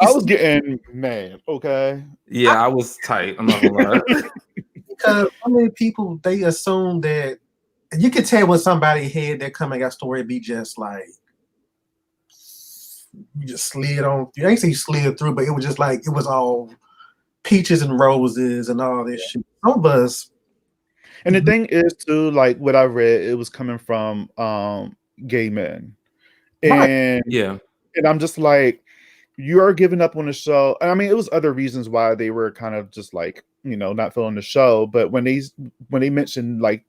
was getting mad. Okay. Yeah, I was tight. I'm not gonna lie. Because I mean, people, they assume that you can tell when somebody had that coming out story, it'd be just like you just slid on. I ain't say you slid through, but it was just like it was all peaches and roses and all this shit. Some of us. And the thing is, too, like what I read, it was coming from gay men, and and I'm just like, you are giving up on the show. And I mean, it was other reasons why they were kind of just like, not feeling the show. But when they mentioned like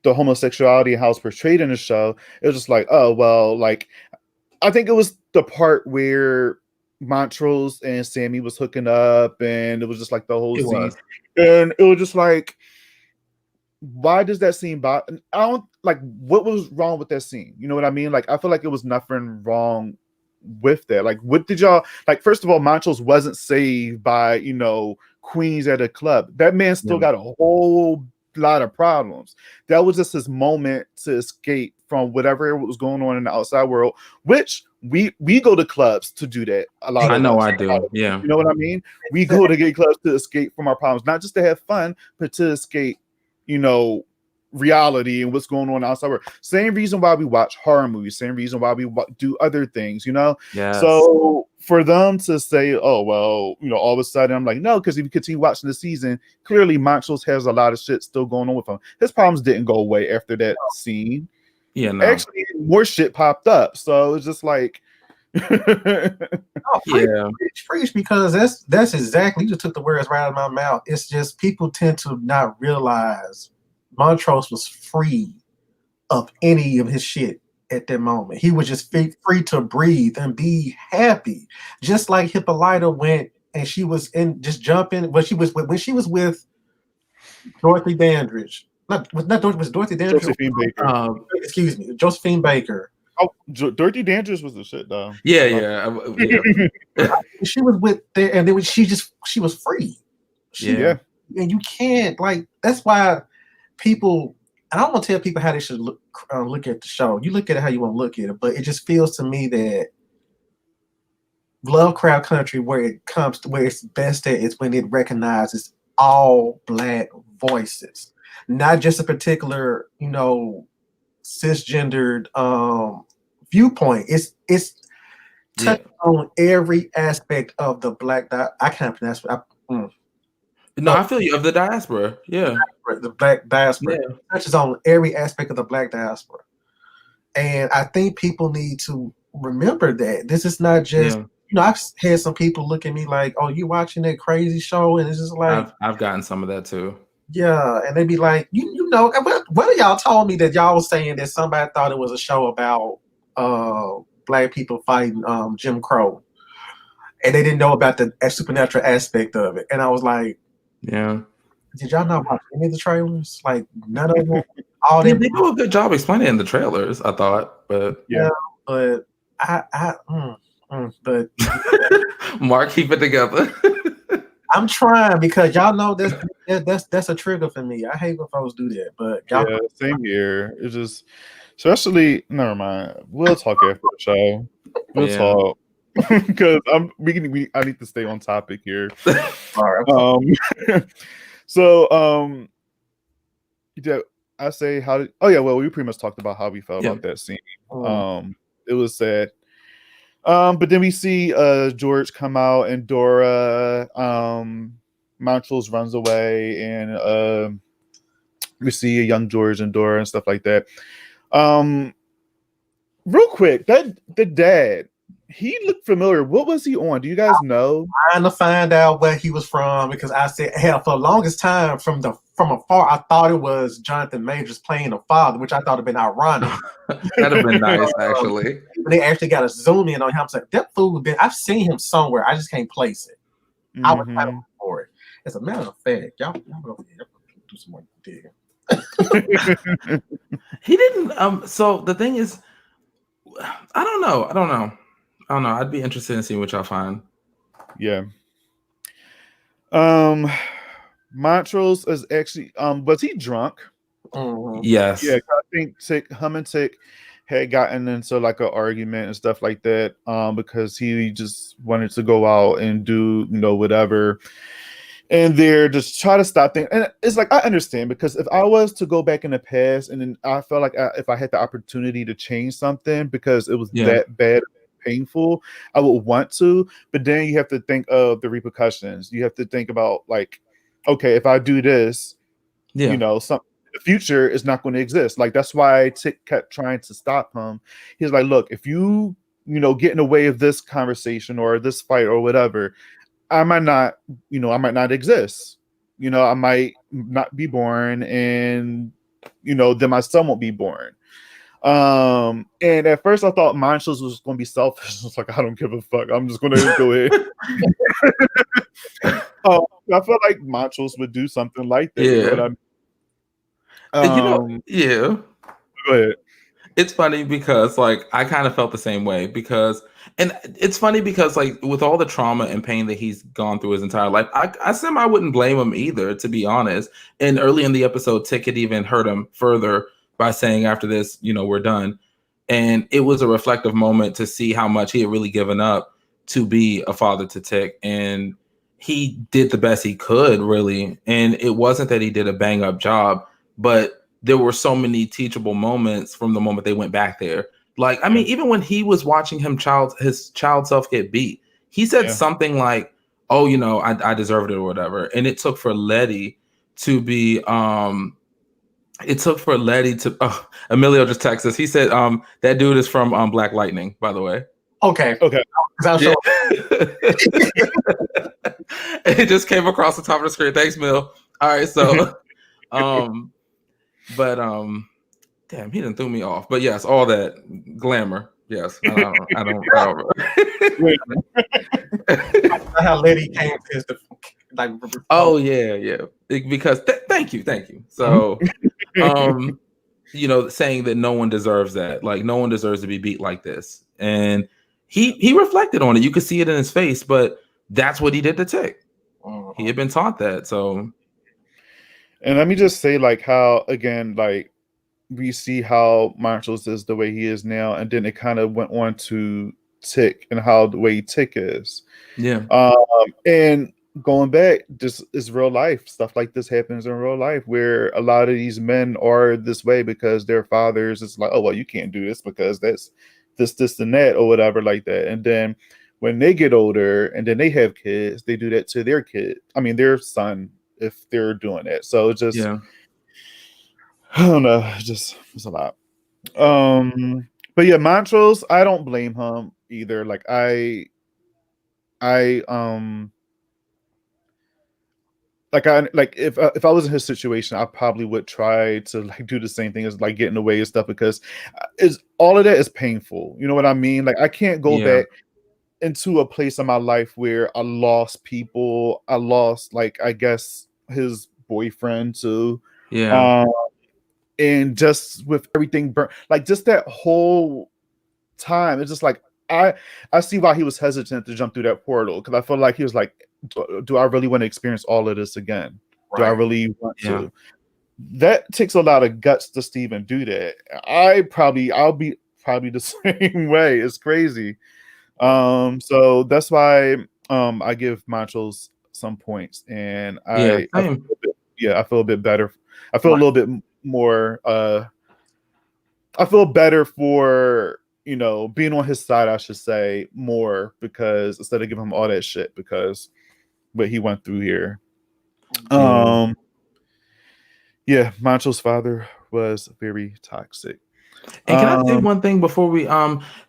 the homosexuality and how it's portrayed in the show, it was just like, oh well, like I think it was the part where Montrose and Sammy was hooking up, and it was just like the whole scene, and it was just like, why does that scene bother? I don't like, what was wrong with that scene? You know what I mean? Like, I feel like it was nothing wrong with that. Like, what did y'all like? First of all, Montrose wasn't saved by queens at a club. That man still got a whole lot of problems. That was just his moment to escape from whatever was going on in the outside world, which we go to clubs to do that. A lot. I know I do. Yeah. You know what I mean? We go to gay clubs to escape from our problems, not just to have fun, but to escape, reality and what's going on outside world. Same reason why we watch horror movies, same reason why we do other things, Yes. So for them to say, oh well, all of a sudden, I'm like, no, because if you continue watching the season, clearly Montrose has a lot of shit still going on with him. His problems didn't go away after that scene. Yeah, no. Actually more shit popped up, so it's just like preach, because that's exactly, you just took the words right out of my mouth. It's just people tend to not realize Montrose was free of any of his shit at that moment. He was just free to breathe and be happy, just like Hippolyta went and she was in just jumping when she was with Dorothy Dandridge. Not Dorothy, was Dorothy Dandridge? Josephine Baker. Excuse me, Josephine Baker. Oh, Dorothy Dandridge was the shit though. Yeah. She was with there, and then she was free. Yeah. And you can't, like, that's why people, I don't want to tell people how they should look at the show. You look at it how you want to look at it, but it just feels to me that Lovecraft Country, where it's best at, is when it recognizes all Black voices, not just a particular, cisgendered viewpoint. It's touched on every aspect of the Black. I can't pronounce it. No, I feel you, of the diaspora. Yeah. The Black diaspora. Yeah. It touches on every aspect of the Black diaspora. And I think people need to remember that. This is not just, I've had some people look at me like, oh, you watching that crazy show? And it's just like, I've gotten some of that too. Yeah, and they'd be like, you know, what y'all told me that y'all was saying that somebody thought it was a show about black people fighting Jim Crow, and they didn't know about the supernatural aspect of it. And I was like, Yeah. did y'all not watch any of the trailers? Like none of them. All They them. do a good job explaining in the trailers, I thought, but Yeah, but but Mark, keep it together. I'm trying because y'all know that's a trigger for me. I hate when folks do that, but y'all. Yeah, same here. It's just, especially, never mind. We'll talk after the show. We'll Yeah. talk because I need to stay on topic here. All right, So yeah, I say oh yeah, well, we pretty much talked about how we felt Yeah. about that scene. Mm. It was sad. But then we see George come out and Dora Montrose runs away and we see a young George and Dora and stuff like that. Real quick, the dad, he looked familiar. What was he on? Do you guys know? Trying to find out where he was from because I said, hell, for the longest time from afar, I thought it was Jonathan Majors playing the father, which I thought would have been ironic. That'd have been nice, actually. But they actually got a zoom in on him. I was like, that fool been. I've seen him somewhere. I just can't place it. Mm-hmm. I was kind of for it. As a matter of fact, y'all go ahead, do some more digging. He didn't. So the thing is, I don't know. I'd be interested in seeing what y'all find. Yeah. Montrose is actually was he drunk? Mm-hmm. Yes. Yeah, I think him and Tick had gotten into like an argument and stuff like that because he just wanted to go out and do whatever, and they're just try to stop things. And it's like I understand because if I was to go back in the past and then I felt like if I had the opportunity to change something because it was that bad, painful, I would want to. But then you have to think of the repercussions. You have to think about like, okay, if I do this, the future is not going to exist. Like that's why Tick kept trying to stop him. He's like, look, if you get in the way of this conversation or this fight or whatever, I might not exist. I might not be born, and then my son won't be born. And at first I thought Montrose was going to be selfish. I was like, I don't give a fuck. I'm just going to go ahead. I felt like Montrose would do something like that. Yeah. You know what I mean? Yeah. Go ahead. It's funny because like I kind of felt the same way because it's funny because like with all the trauma and pain that he's gone through his entire life, I wouldn't blame him either, to be honest. And early in the episode, Tick had even hurt him further by saying after this, we're done. And it was a reflective moment to see how much he had really given up to be a father to Tick. And he did the best he could, really. And it wasn't that he did a bang up job, but there were so many teachable moments from the moment they went back there. Like, I mean, even when he was watching his child self get beat, he said something like, oh, I deserved it or whatever. And it took for Letty to be, Emilio just texted us. He said, that dude is from Black Lightning, by the way. Okay. Yeah. It just came across the top of the screen. Thanks, Mill. All right. So, but damn, he done threw me off. But yes, all that glamour. Yes, I don't. How Letty came to like. Oh yeah. Because thank you. So, saying that no one deserves that. Like no one deserves to be beat like this, and he reflected on it. You could see it in his face, but that's what he did to Tick. He had been taught that. So, and let me just say, like how again, like. We see how Montrose is the way he is now, and then it kind of went on to Tick and how the way Tick is. Yeah. And going back, this is real life. Stuff like this happens in real life where a lot of these men are this way because their fathers is like, oh well, you can't do this because that's this and that or whatever like that. And then when they get older and then they have kids, they do that to their kid. I mean their son if they're doing it. So it's just I don't know. It's a lot. But yeah, Montrose, I don't blame him either. Like I if I was in his situation, I probably would try to like do the same thing as like getting away and stuff, because it's all of that is painful. You know what I mean? Like I can't go back into a place in my life where I lost people. I lost, like, I guess his boyfriend too. Yeah. And just with everything burnt, like just that whole time, it's just like I see why he was hesitant to jump through that portal, because I feel like he was like, do I really want to experience all of this again? Do I really want to? That takes a lot of guts to even do that. I'll be probably the same way. It's crazy. So that's why I give Montrose some points, and I feel a bit better. I feel a little bit more I feel better for, you know, being on his side, I should say, more, because instead of giving him all that shit because what he went through here. Yeah, Mancho's father was very toxic. And can I say one thing before we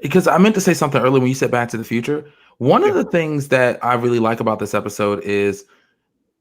because I meant to say something earlier when you said Back to the Future. One of the things that I really like about this episode is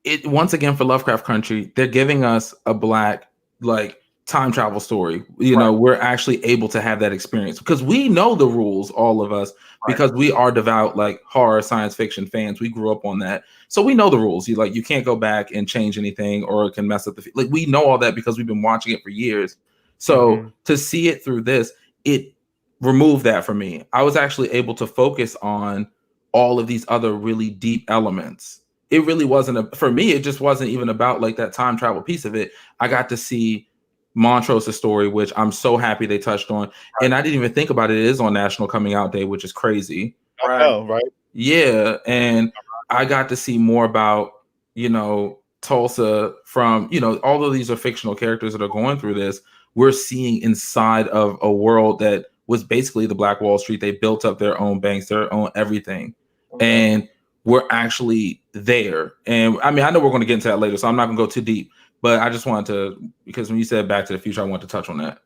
it, once again, for Lovecraft Country, they're giving us a Black, like, time travel story. You know, we're actually able to have that experience because we know the rules, all of us, because we are devout, like, horror science fiction fans. We grew up on that, so we know the rules. You can't go back and change anything, or it can mess up the, like, we know all that because we've been watching it for years. So to see it through this, it removed that for me. I was actually able to focus on all of these other really deep elements. It really wasn't for me. It just wasn't even about like that time travel piece of it. I got to see Montrose's story, which I'm so happy they touched on. And I didn't even think about it. It is on National Coming Out Day, which is crazy. Right. Yeah. And I got to see more about, you know, Tulsa from, you know, all of these are fictional characters that are going through this. We're seeing inside of a world that was basically the Black Wall Street. They built up their own banks, their own everything. And we're actually there. And I mean, I know we're going to get into that later, so I'm not going to go too deep. But I just wanted to, because when you said Back to the Future, I want to touch on that.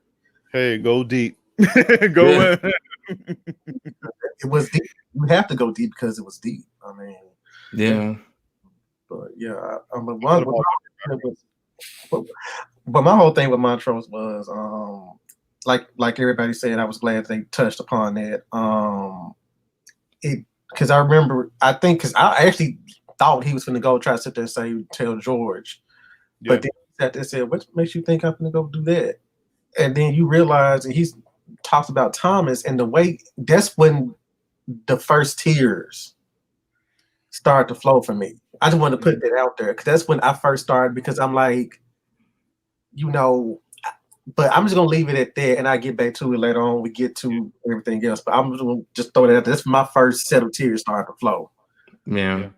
Hey, go deep. Go in. It was deep. You have to go deep because it was deep. I mean, but yeah, but my whole thing with Montrose was like everybody said, I was glad they touched upon that. Because I remember, because I actually thought he was going to go try to sit there and tell George, but then he sat there and said, "What makes you think I'm going to go do that?" And then you realize, and he talks about Thomas, and the way that's when the first tears started to flow for me. I just wanted to put that out there because that's when I first started, because I'm like, you know, but I'm just gonna leave it at that, and I get back to it later on. We get to everything else, but I'm just gonna throw it out there. That's my first set of tears started to flow. Yeah.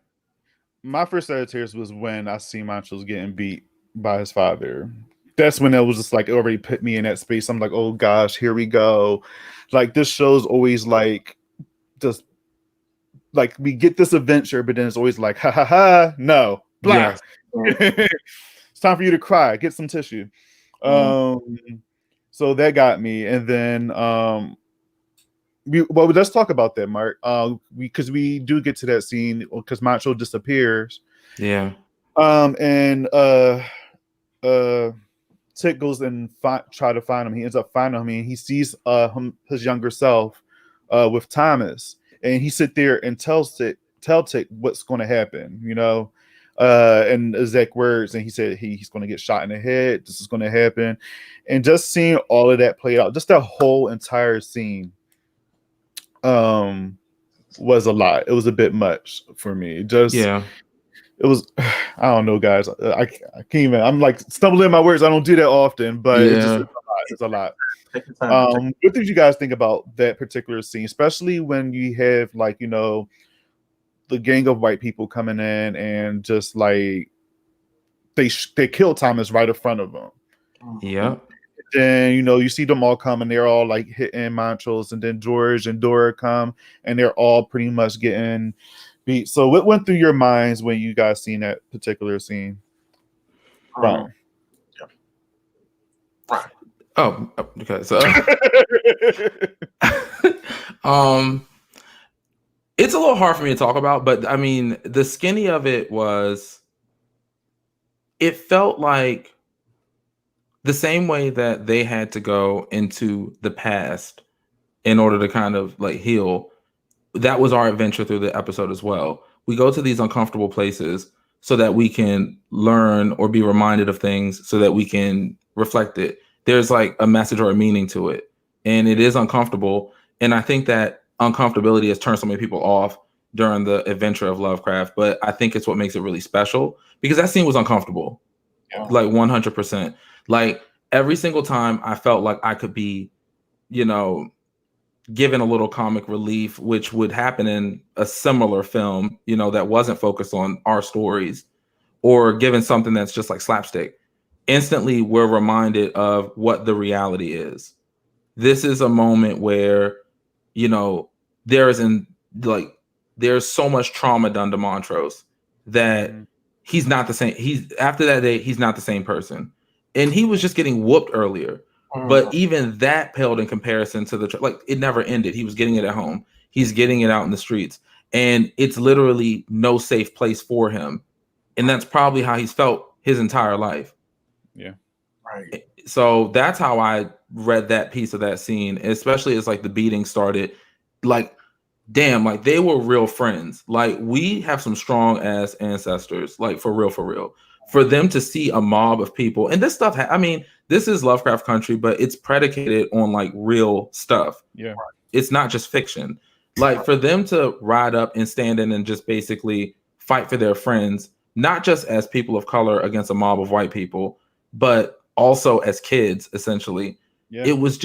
My first set of tears was when I see Montrose getting beat by his father. That's when it was just like, it already put me in that space. I'm like, oh gosh, here we go. Like, this show's always like, just like, we get this adventure, but then it's always like, ha ha ha, no, black. It's time for you to cry. Get some tissue. So that got me. And then let's talk about that, Mark. Because we do get to that scene because Macho disappears. Yeah. And Tick goes and try to find him. He ends up finding him, and he sees his younger self with Thomas, and he sit there and tell Tick what's going to happen, you know, in exact words. And he said he's going to get shot in the head. This is going to happen, and just seeing all of that play out, just that whole entire scene, was a lot. It was a bit much for me. It was, I don't know, guys. I can't even. I'm like stumbling my words. I don't do that often, but it's a lot. What did you guys think about that particular scene, especially when you have, like, you know, the gang of white people coming in and just like they kill Thomas right in front of them. Yeah. Then, you know, you see them all come and they're all like hitting Montrose, and then George and Dora come and they're all pretty much getting beat. So what went through your minds when you guys seen that particular scene? Brian. Oh, okay. So it's a little hard for me to talk about, but I mean, the skinny of it was it felt like the same way that they had to go into the past in order to kind of like heal. That was our adventure through the episode as well. We go to these uncomfortable places so that we can learn or be reminded of things so that we can reflect it. There's like a message or a meaning to it. And it is uncomfortable. And I think that uncomfortability has turned so many people off during the adventure of Lovecraft. But I think it's what makes it really special because that scene was uncomfortable. Yeah. Like 100%. Like every single time I felt like I could be, you know, given a little comic relief, which would happen in a similar film, you know, that wasn't focused on our stories, or given something that's just like slapstick, instantly we're reminded of what the reality is. This is a moment where, you know, there's so much trauma done to Montrose that he's not the same. He's after that day, he's not the same person. And he was just getting whooped earlier. But even that paled in comparison to like it never ended. He was getting it at home. He's getting it out in the streets. And it's literally no safe place for him. And that's probably how he's felt his entire life. Yeah. Right. So that's how I read that piece of that scene, especially as like the beating started. Like, damn, like they were real friends. Like we have some strong ass ancestors, like for real, for real. For them to see a mob of people, and this stuff, I mean, this is Lovecraft country, but it's predicated on like real stuff. Yeah. It's not just fiction. Like for them to ride up and stand in and just basically fight for their friends, not just as people of color against a mob of white people, but also as kids, essentially. Yeah. It was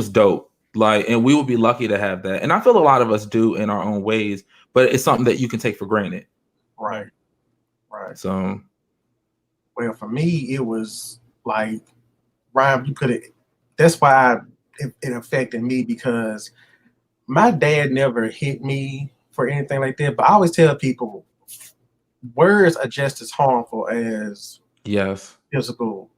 dope. Like, and we would be lucky to have that. And I feel a lot of us do in our own ways, but it's something that you can take for granted. Right. Right. So, well, for me, it was like, Ryan, you put it, that's why it affected me, because my dad never hit me for anything like that. But I always tell people, words are just as harmful as yes, a physical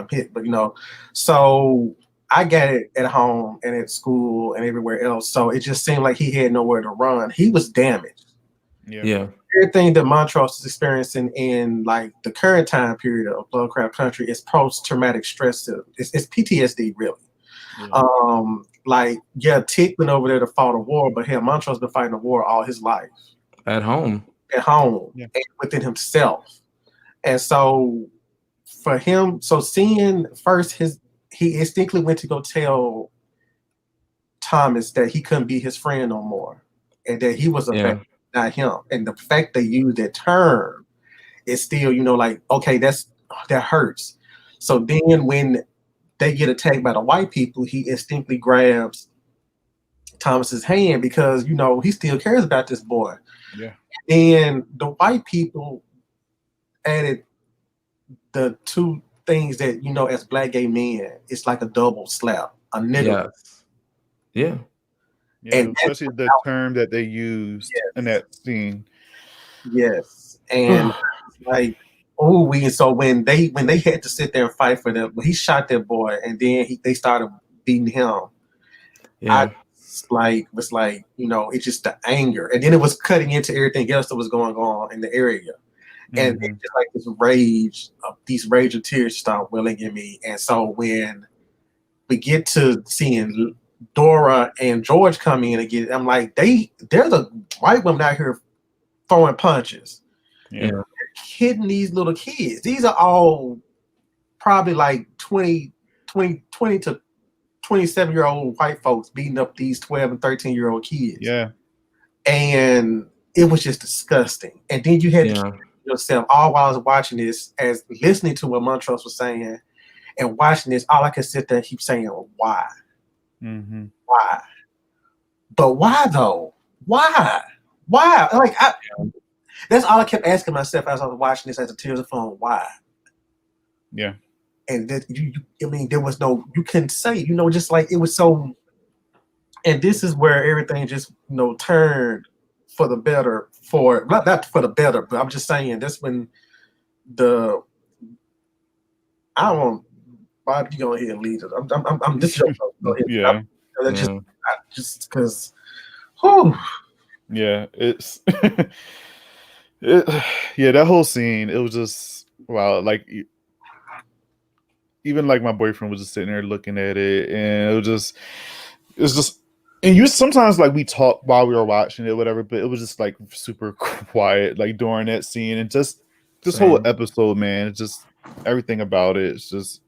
hit. But you know, so I got it at home and at school and everywhere else. So it just seemed like he had nowhere to run. He was damaged. Yeah. Everything that Montrose is experiencing in like the current time period of Lovecraft country is post-traumatic stress. It's PTSD, really. Yeah. Tick went over there to fight a war, but hell, Montrose been fighting a war all his life. At home. And within himself. And so for him, so seeing first he instinctively went to go tell Thomas that he couldn't be his friend no more, and that he was affected, not him. And the fact they used that term is still, you know, like, okay, that hurts. So then when they get attacked by the white people, he instinctively grabs Thomas's hand because, you know, he still cares about this boy. Yeah. And the white people added the two things that, you know, as Black gay men, it's like a double slap, a nigga. Yeah. And especially the term that they used in that scene. Yes. And like, so when they had to sit there and fight for them, when he shot that boy and then they started beating him, I was like, you know, it's just the anger. And then it was cutting into everything else that was going on in the area. And it's just like these rage of tears start welling in me. And so when we get to seeing Dora and George come in again, I'm like, there's a white woman out here throwing punches. Yeah. They're hitting these little kids. These are all probably like 20 to 27-year-old white folks beating up these 12 and 13-year-old kids. Yeah. And it was just disgusting. And then you had to keep yourself, all while I was watching this, as listening to what Montrose was saying and watching this, all I could sit there and keep saying, why? Mm-hmm. Why? But why though? Why? Like, that's all I kept asking myself as I was watching this, as the tears were flowing. Why? Yeah. And that there was no, you couldn't say, you know, just like it was so. And this is where everything just, you know, turned for the better. Not for the better, but I'm just saying that's when I don't want Bob, you go ahead and lead it. I'm this show. Yeah. Just because. Yeah, it's Yeah, that whole scene, it was just wow. Like even like my boyfriend was just sitting there looking at it, and it's just. And you sometimes like we talk while we were watching it, whatever, but it was just like super quiet, like during that scene, and just this whole Same. episode, man. It's just everything about it. It's just.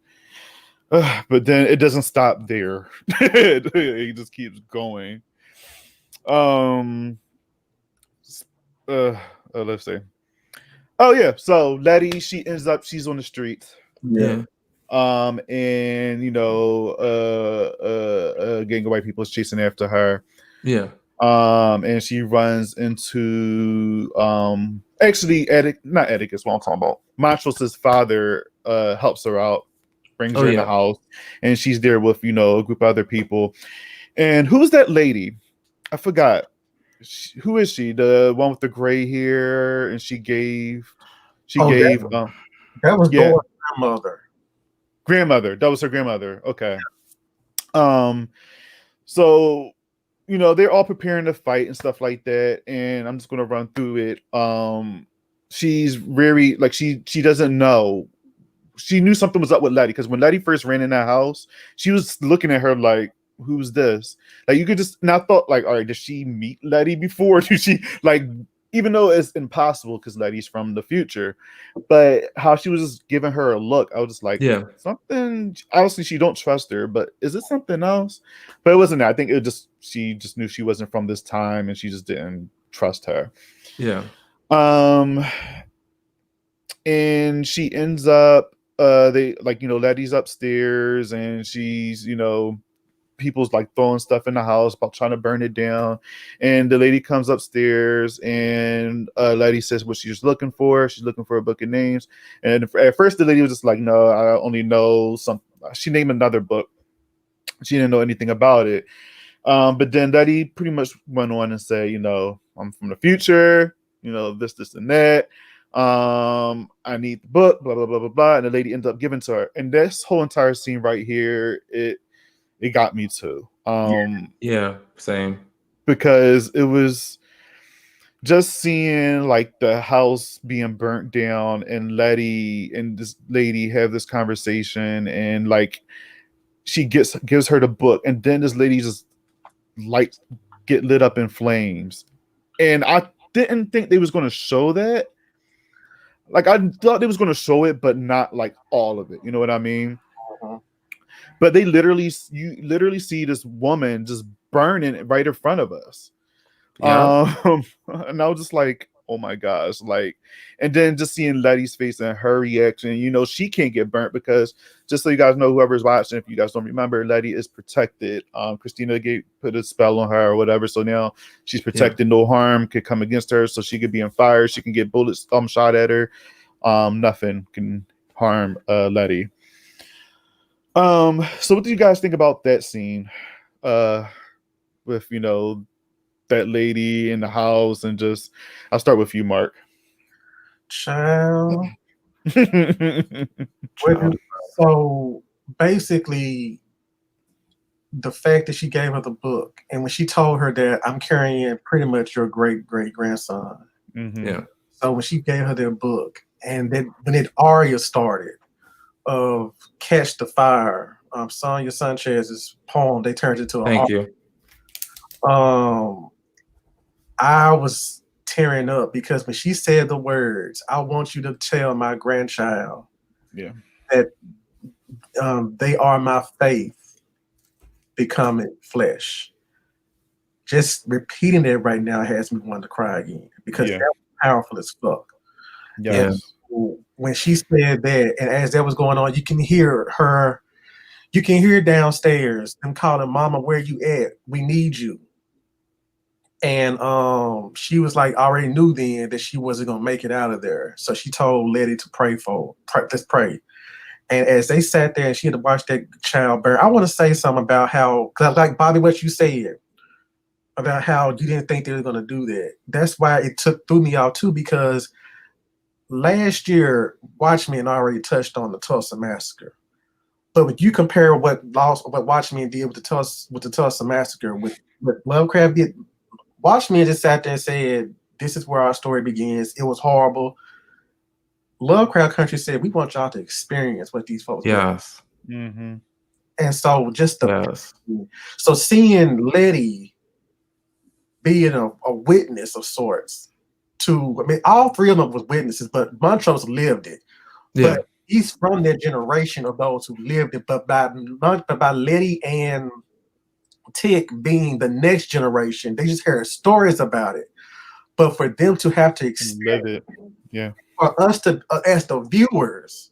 But then it doesn't stop there. It just keeps going. Um. Let's see. Oh yeah. So Letty, she's on the streets. Yeah. And gang of white people is chasing after her. Yeah. And she runs into actually not Atticus, what I'm talking about. Montrose's father helps her out, brings her in the house, and she's there with a group of other people. And who's that lady? I forgot. Who is she? The one with the gray hair, and she gave that was Dora's grandmother. That was her grandmother. Okay. So they're all preparing to fight and stuff like that, and I'm just gonna run through it. She's very like she doesn't know. She knew something was up with Letty because when Letty first ran in that house, she was looking at her like, who's this? Like you could just and I thought like, all right, did she meet Letty before? Did she like, even though it's impossible because Letty's from the future, but how she was just giving her a look, I was just like, Yeah. something. Obviously, she don't trust her, but is it something else? But it wasn't that. I think she just knew she wasn't from this time, and she just didn't trust her. Yeah. And she ends up, Letty's upstairs, and she's, people's like throwing stuff in the house about trying to burn it down, and the lady comes upstairs, and Letty says what she's looking for. She's looking for a book of names, and at first the lady was just like, no, I only know some. She named another book. She didn't know anything about it, but then Letty pretty much went on and said, I'm from the future, this and that. I need the book, blah blah blah blah blah, and the lady ends up giving to her. And this whole entire scene right here, it got me too. Yeah, same. Because it was just seeing like the house being burnt down, and Letty and this lady have this conversation, and like she gives her the book, and then this lady just lights get lit up in flames. And I didn't think they was going to show that. Like I thought they was going to show it, but not like all of it. You know what I mean? But you literally see this woman just burning right in front of us. Yeah. And I was just like, oh my gosh, like, and then just seeing Letty's face and her reaction, she can't get burnt because, just so you guys know, whoever's watching, if you guys don't remember, Letty is protected. Christina put a spell on her or whatever, so now she's protected. No harm could come against her, so she could be on fire. She can get bullets shot at her. Nothing can harm Letty. So what do you guys think about that scene? With that lady in the house, and just I'll start with you, Mark. Child. So basically, the fact that she gave her the book, and when she told her that I'm carrying pretty much your great grandson. Yeah. So when she gave her their book, and then when it aria started of Catch the Fire, Sonia Sanchez's poem, they turned into a Thank you. I was tearing up because when she said the words, I want you to tell my grandchild that they are my faith becoming flesh. Just repeating that right now has me wanting to cry again because that was powerful as fuck. Yes. And when she said that, and as that was going on, you can hear her, you can hear downstairs them calling, Mama, where you at? We need you. And she was like, already knew then that she wasn't gonna make it out of there. So she told Letty to let's pray. And as they sat there and she had to watch that child burn, I want to say something about how, like Bobby, what you said about how you didn't think they were gonna do that. That's why it threw me out too, because last year Watchmen already touched on the Tulsa Massacre. But when you compare what Watchmen did with the Tulsa Massacre with what Lovecraft did, Watchmen just sat there and said This is where our story begins. It was horrible. Lovecraft Country said, we want y'all to experience what these folks went. Yes. Mm-hmm. And so just the Yes. so seeing Letty being a witness of sorts to, I mean, all three of them was witnesses, but Montrose lived it. Yeah. But he's from that generation of those who lived it. But by Letty and Tick being the next generation, they just heard stories about it. But for them to have to Live experience it. Yeah. for us to, as the viewers,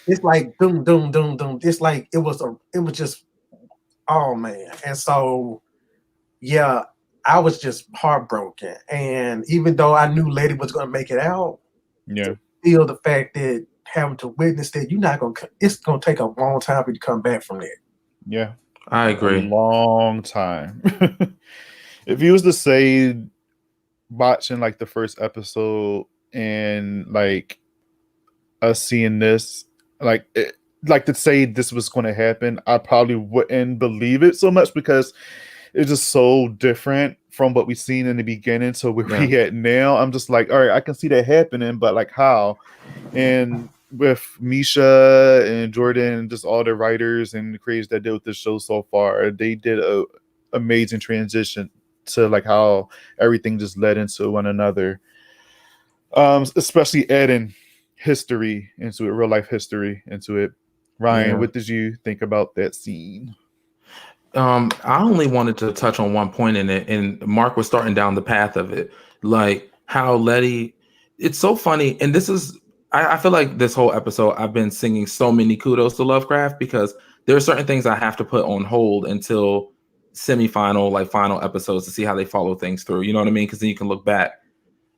it's like doom, doom, doom, doom. It's like it was just, oh man. And so, yeah, I was just heartbroken. And even though I knew Lady was going to make it out, Yeah. still the fact that having to witness that, it's going to take a long time for you to come back from that. Yeah. I A agree. long time. If you was to say watching like the first episode and like us seeing this, like to say this was going to happen, I probably wouldn't believe it so much because it's just so different from what we've seen in the beginning to where we at now. I'm just like, all right, I can see that happening, but like how? And with Misha and Jordan and just all the writers and the creators that did with this show so far, they did a amazing transition to like how everything just led into one another. Especially adding history into it, real life history into it. Ryan, what did you think about that scene? I only wanted to touch on one point in it, and Mark was starting down the path of it, like how Letty. It's so funny, and this is. I feel like this whole episode I've been singing so many kudos to Lovecraft because there are certain things I have to put on hold until semifinal, like final episodes to see how they follow things through. You know what I mean? Because then you can look back.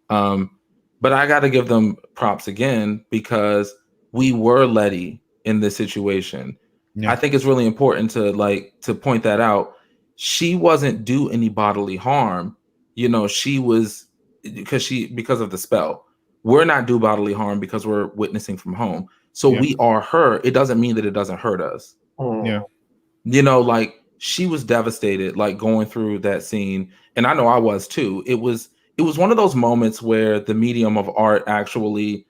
But I got to give them props again because we were Letty in this situation. Yeah. I think it's really important to point that out. She wasn't do any bodily harm. You know, she was because of the spell. We're not do bodily harm because we're witnessing from home. So we are her. It doesn't mean that it doesn't hurt us. Yeah. You know, like she was devastated, like going through that scene. And I know I was too. It was one of those moments where the medium of art actually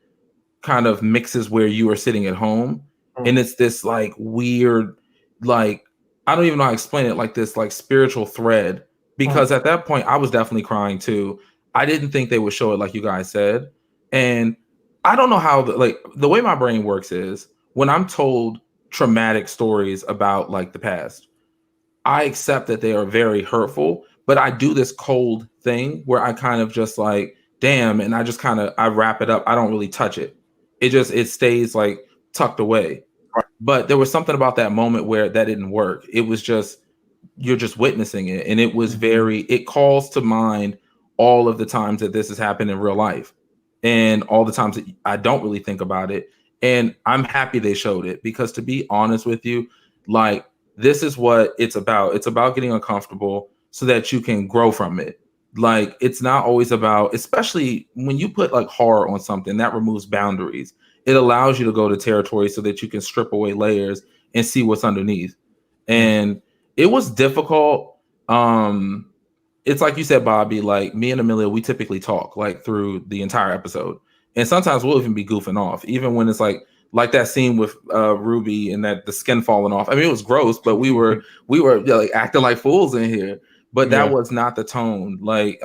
kind of mixes where you are sitting at home. And it's this like weird, like, I don't even know how to explain it, like this like spiritual thread. Because at that point I was definitely crying too. I didn't think they would show it like you guys said. And I don't know how the way my brain works is when I'm told traumatic stories about like the past, I accept that they are very hurtful, but I do this cold thing where I kind of just like, damn, and I just kind of I wrap it up. I don't really touch it. It stays like tucked away. But there was something about that moment where that didn't work. It was just you're just witnessing it, and it was it calls to mind all of the times that this has happened in real life and all the times that I don't really think about it. And I'm happy they showed it because, to be honest with you, like, this is what it's about. It's about getting uncomfortable so that you can grow from it. Like, it's not always about, especially when you put like horror on something that removes boundaries, it allows you to go to territory so that you can strip away layers and see what's underneath. And it was difficult. It's like you said, Bobby, like me and Amelia, we typically talk like through the entire episode. And sometimes we'll even be goofing off, even when it's like that scene with Ruby and that the skin falling off. I mean, it was gross, but we were like acting like fools in here. But that was not the tone. Like,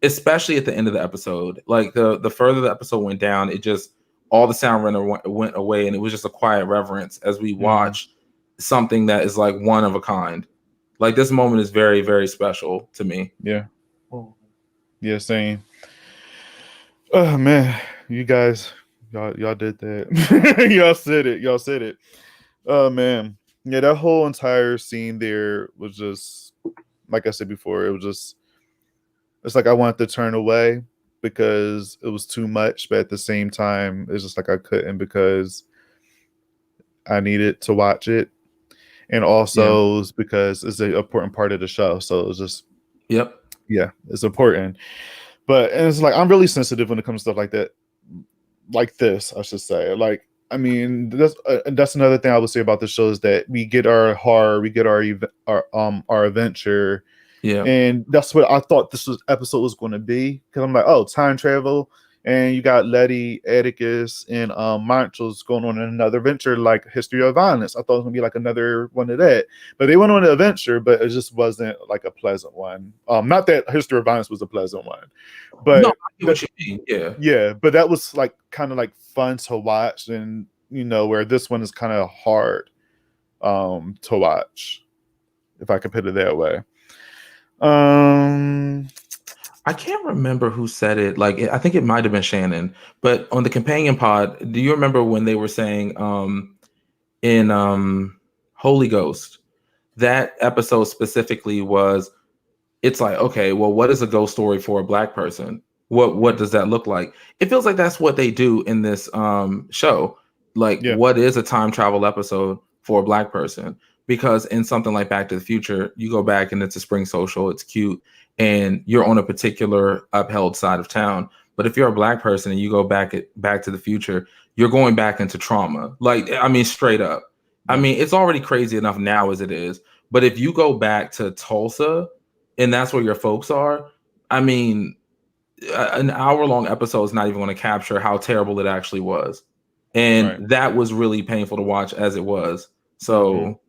especially at the end of the episode, like the further the episode went down, it just all the sound went away, and it was just a quiet reverence as we watched something that is like one of a kind. Like, this moment is very, very special to me. Yeah. Yeah, same. Oh man, you guys, y'all did that. Y'all said it. Oh man. Yeah, that whole entire scene there was just, like I said before, it's like I wanted to turn away because it was too much, but at the same time, it's just like I couldn't because I needed to watch it. And also it's because it's an important part of the show. So it's just, it's important. But, and it's like, I'm really sensitive when it comes to stuff like that, like this, I should say. Like, I mean, that's another thing I would say about the show is that we get our horror, we get our adventure, Yeah. And that's what I thought this episode was going to be, because I'm like, oh, time travel, and you got Letty, Atticus, and Montrose going on another adventure like History of Violence. I thought it was going to be like another one of that, but they went on an adventure, but it just wasn't like a pleasant one. Not that History of Violence was a pleasant one, but no, I get what you mean. yeah, but that was like kind of like fun to watch, and where this one is kind of hard to watch, if I could put it that way. I can't remember who said it. Like, I think it might have been Shannon, but on the companion pod, do you remember when they were saying in Holy Ghost, that episode specifically was, it's like, okay, well, what is a ghost story for a Black person? What does that look like? It feels like that's what they do in this show. Like, what is a time travel episode for a Black person? Because in something like Back to the Future, you go back and it's a spring social, it's cute, and you're on a particular upheld side of town. But if you're a Black person and you go back to the Future, you're going back into trauma. Like, I mean, straight up. I mean, it's already crazy enough now as it is. But if you go back to Tulsa and that's where your folks are, I mean, an hour-long episode is not even going to capture how terrible it actually was. And that was really painful to watch as it was. So...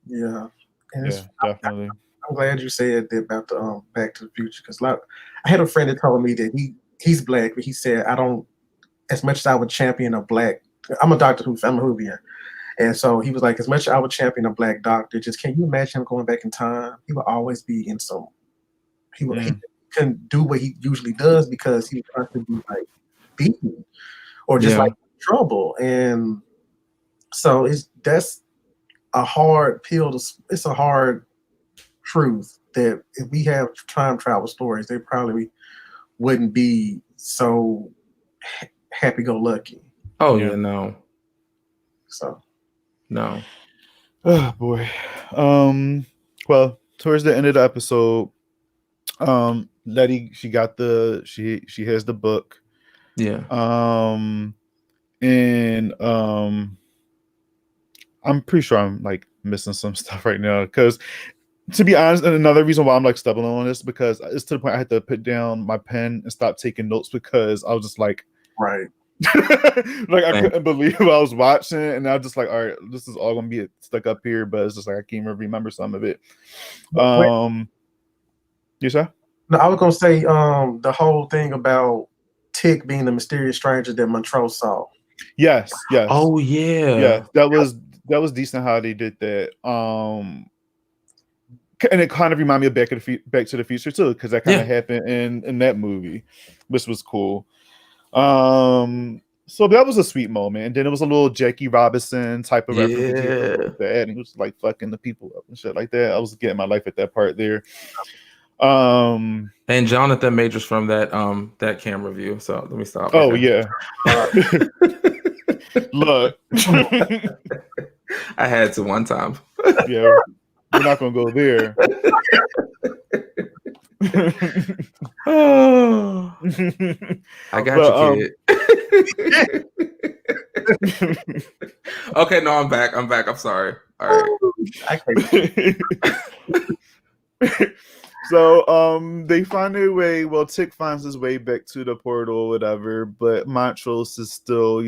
Yeah, and definitely. I'm glad you said that about the Back to the Future, because I had a friend that told me that he's Black, but he said, I don't, as much as I would champion a Black, I'm a Doctor Who, I'm a Whovian, and so he was like, as much as I would champion a Black doctor, just can you imagine him going back in time? He would always be in some, he couldn't do what he usually does because he would constantly be like beaten or just like in trouble, and so that's a hard pill it's a hard truth that if we have time travel stories, they probably wouldn't be so happy-go-lucky. Oh yeah, no. So no. Oh boy. Well, towards the end of the episode, Letty, she has the book. Yeah. And I'm pretty sure I'm like missing some stuff right now, because to be honest, and another reason why I'm like stumbling on this, because it's to the point I had to put down my pen and stop taking notes, because I was just like, right. Like I couldn't believe what I was watching, and I was just like, all right, this is all gonna be stuck up here, but it's just like I can't even remember some of it. You say? No, I was gonna say the whole thing about Tick being the mysterious stranger that Montrose saw. Yes. Oh yeah. That was decent how they did that. And it kind of reminded me of Back to the Future too, because that kind of happened in that movie, which was cool. So that was a sweet moment, and then it was a little Jackie Robinson type of reference like that, and he was like fucking the people up and shit like that. I was getting my life at that part there. And Jonathan Majors from that camera view. So let me stop. Oh yeah. Look. I had to one time. Yeah, we're not gonna go there. Oh, I got you, kid. Okay, no, I'm back. I'm sorry. All right. So they find their way. Well, Tick finds his way back to the portal or whatever, but Montrose is still,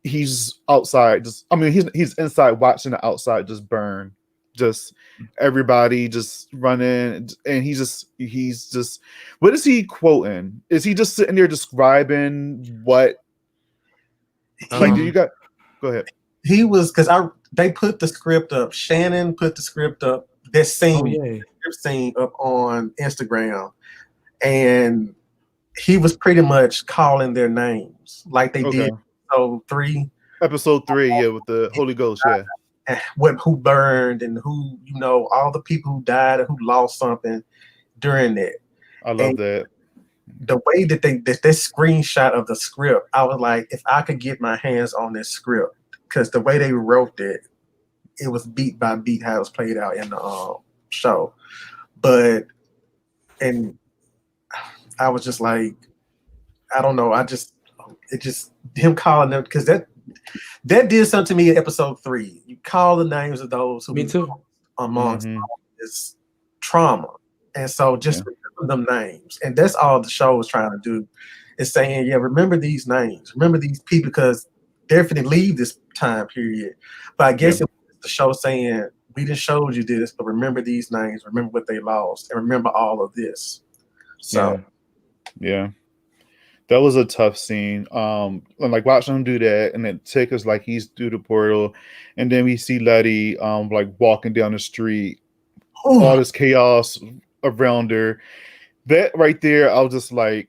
he's outside. He's inside watching the outside just burn. Just everybody just running, and he's just what is he quoting? Is he just sitting there describing what? Like, do you got? Go ahead. He was, because they put the script up. Shannon put the script up. This scene, scene up on Instagram, and he was pretty much calling their names like they did. Episode 3, with the Holy Ghost, and who burned and who, all the people who died and who lost something during that. I love that. The way that this screenshot of the script, I was like, if I could get my hands on this script, because the way they wrote it was beat by beat how it was played out in the show. And I was just like, I don't know. Him calling them, because that did something to me in episode 3. You call the names of those who me too amongst is trauma. And so just remember them names. And that's all the show is trying to do, is saying, yeah, remember these names, remember these people, because they're finna leave this time period. But I guess it was the show saying, we just showed you this, but remember these names, remember what they lost, and remember all of this. So yeah. That was a tough scene. And like watching him do that, and then Tick is like he's through the portal, and then we see Letty like walking down the street, all this chaos around her. That right there, I was just like,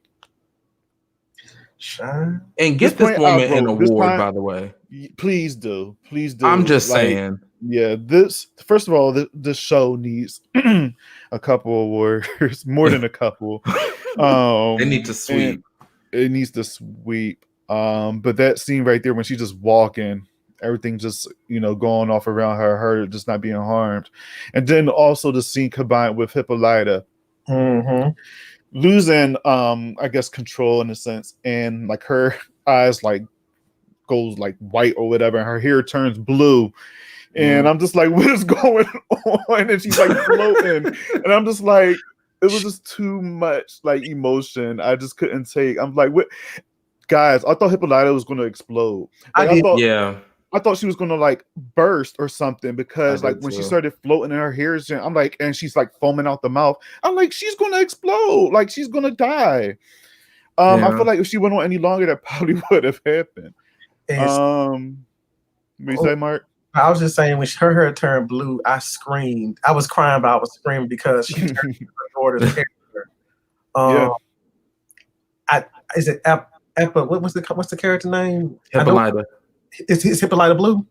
shine. And get this woman an award, by the way. Please do. I'm just saying. Yeah, this first of all, this show needs a couple awards, more than a couple. They need to sweep. It needs to sweep. But that scene right there when she's just walking, everything just going off around her just not being harmed, and then also the scene combined with Hippolyta losing, I guess, control in a sense, and like her eyes like goes like white or whatever, and her hair turns blue. And I'm just like, what is going on? And she's like floating. And I'm just like, it was just too much like emotion. I just couldn't take. I'm like, what? Guys, I thought Hippolyta was going to explode. Like, I thought she was going to like burst or something, because like when she started floating in her hair, I'm like, and she's like foaming out the mouth. I'm like, she's going to explode. Like she's going to die. I feel like if she went on any longer, that probably would have happened. What you say, Mark? I was just saying, when her hair turned blue, I screamed. I was crying, but I was screaming because she turned into her daughter's character. Is it what's the character name? Hippolyta. Is Hippolyta blue?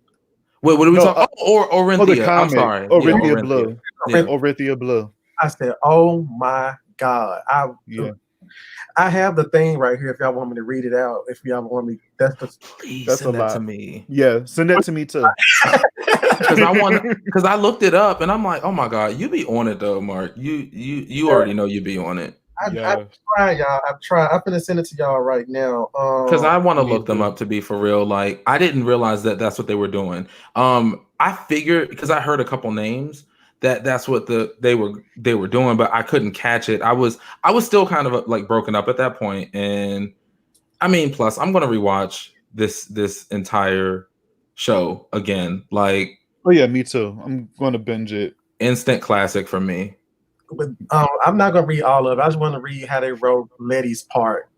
Wait, what are we talking? Or Orinthia. I'm sorry. Orinthia blue. Yeah, Orinthia blue. I said, "Oh my God!" I have the thing right here. If y'all want me to read it out, if y'all want me, please send that to me. Yeah, send that to me too. Because I looked it up and I'm like, oh my God, you be on it though, Mark. You already know you be on it. I've tried, y'all. I'm gonna send it to y'all right now. Because I want to look them up, to be for real. Like, I didn't realize that that's what they were doing. I figured, because I heard a couple names, that's what they were doing, but I couldn't catch it. I was still kind of like broken up at that point. And I mean, plus I'm gonna rewatch this entire show again. Like, oh yeah, me too. I'm gonna binge it. Instant classic for me. But I'm not gonna read all of it. I just want to read how they wrote Letty's part.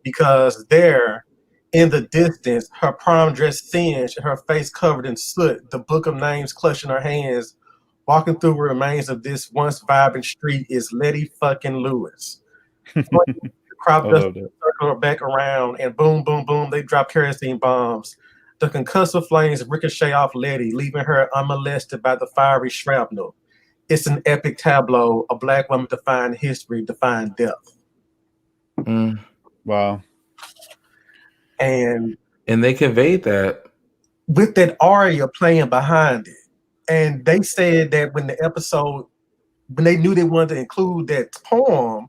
Because there, in the distance, her prom dress singed, her face covered in soot, the book of names clutching her hands. Walking through the remains of this once vibrant street is Letty fucking Lewis. Crop dust circle back around, and boom, boom, boom, they drop kerosene bombs. The concussive flames ricochet off Letty, leaving her unmolested by the fiery shrapnel. It's an epic tableau. A black woman defying history, defying death. Wow. And they conveyed that with that aria playing behind it. And they said that when they knew they wanted to include that poem,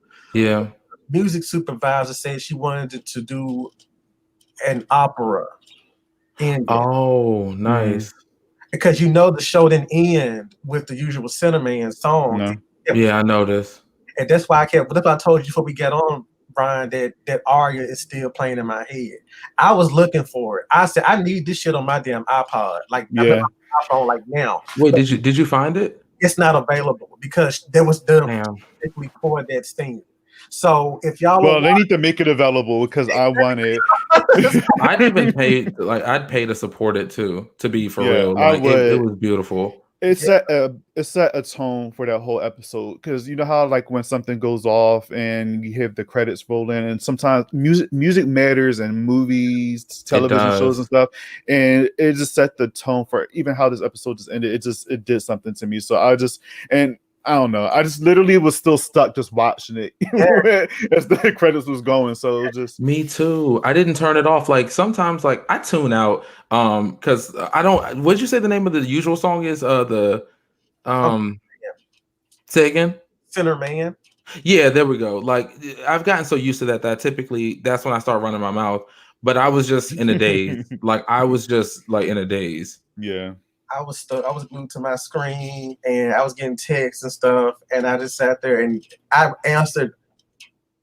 music supervisor said she wanted to do an opera. Oh, nice. Because the show didn't end with the usual Cinnamon song. No. Yeah, I noticed. And that's why that's why I told you before we get on, Brian, that aria is still playing in my head. I was looking for it. I said, I need this shit on my damn iPod. Like, I'm on my iPhone like now. Wait, did you find it? It's not available because there was specifically for that scene. So if y'all they need to make it available because I want it. I'd even pay I'd pay to support it too, to be for real. Like, it was beautiful. It set a tone for that whole episode, because you know how like when something goes off and you have the credits roll in, and sometimes music matters in movies, television shows and stuff, and it just set the tone for even how this episode just ended. It did something to me. So I don't know. I just literally was still stuck just watching it as the credits was going. So just me too. I didn't turn it off. Like sometimes, like I tune out because I don't. What did you say the name of the usual song is? Say again. Sinner Man. Yeah, there we go. Like I've gotten so used to that typically that's when I start running my mouth. But I was just in a daze. Like I was just like in a daze. Yeah. I was stuck. I was glued to my screen, and I was getting texts and stuff. And I just sat there and I answered.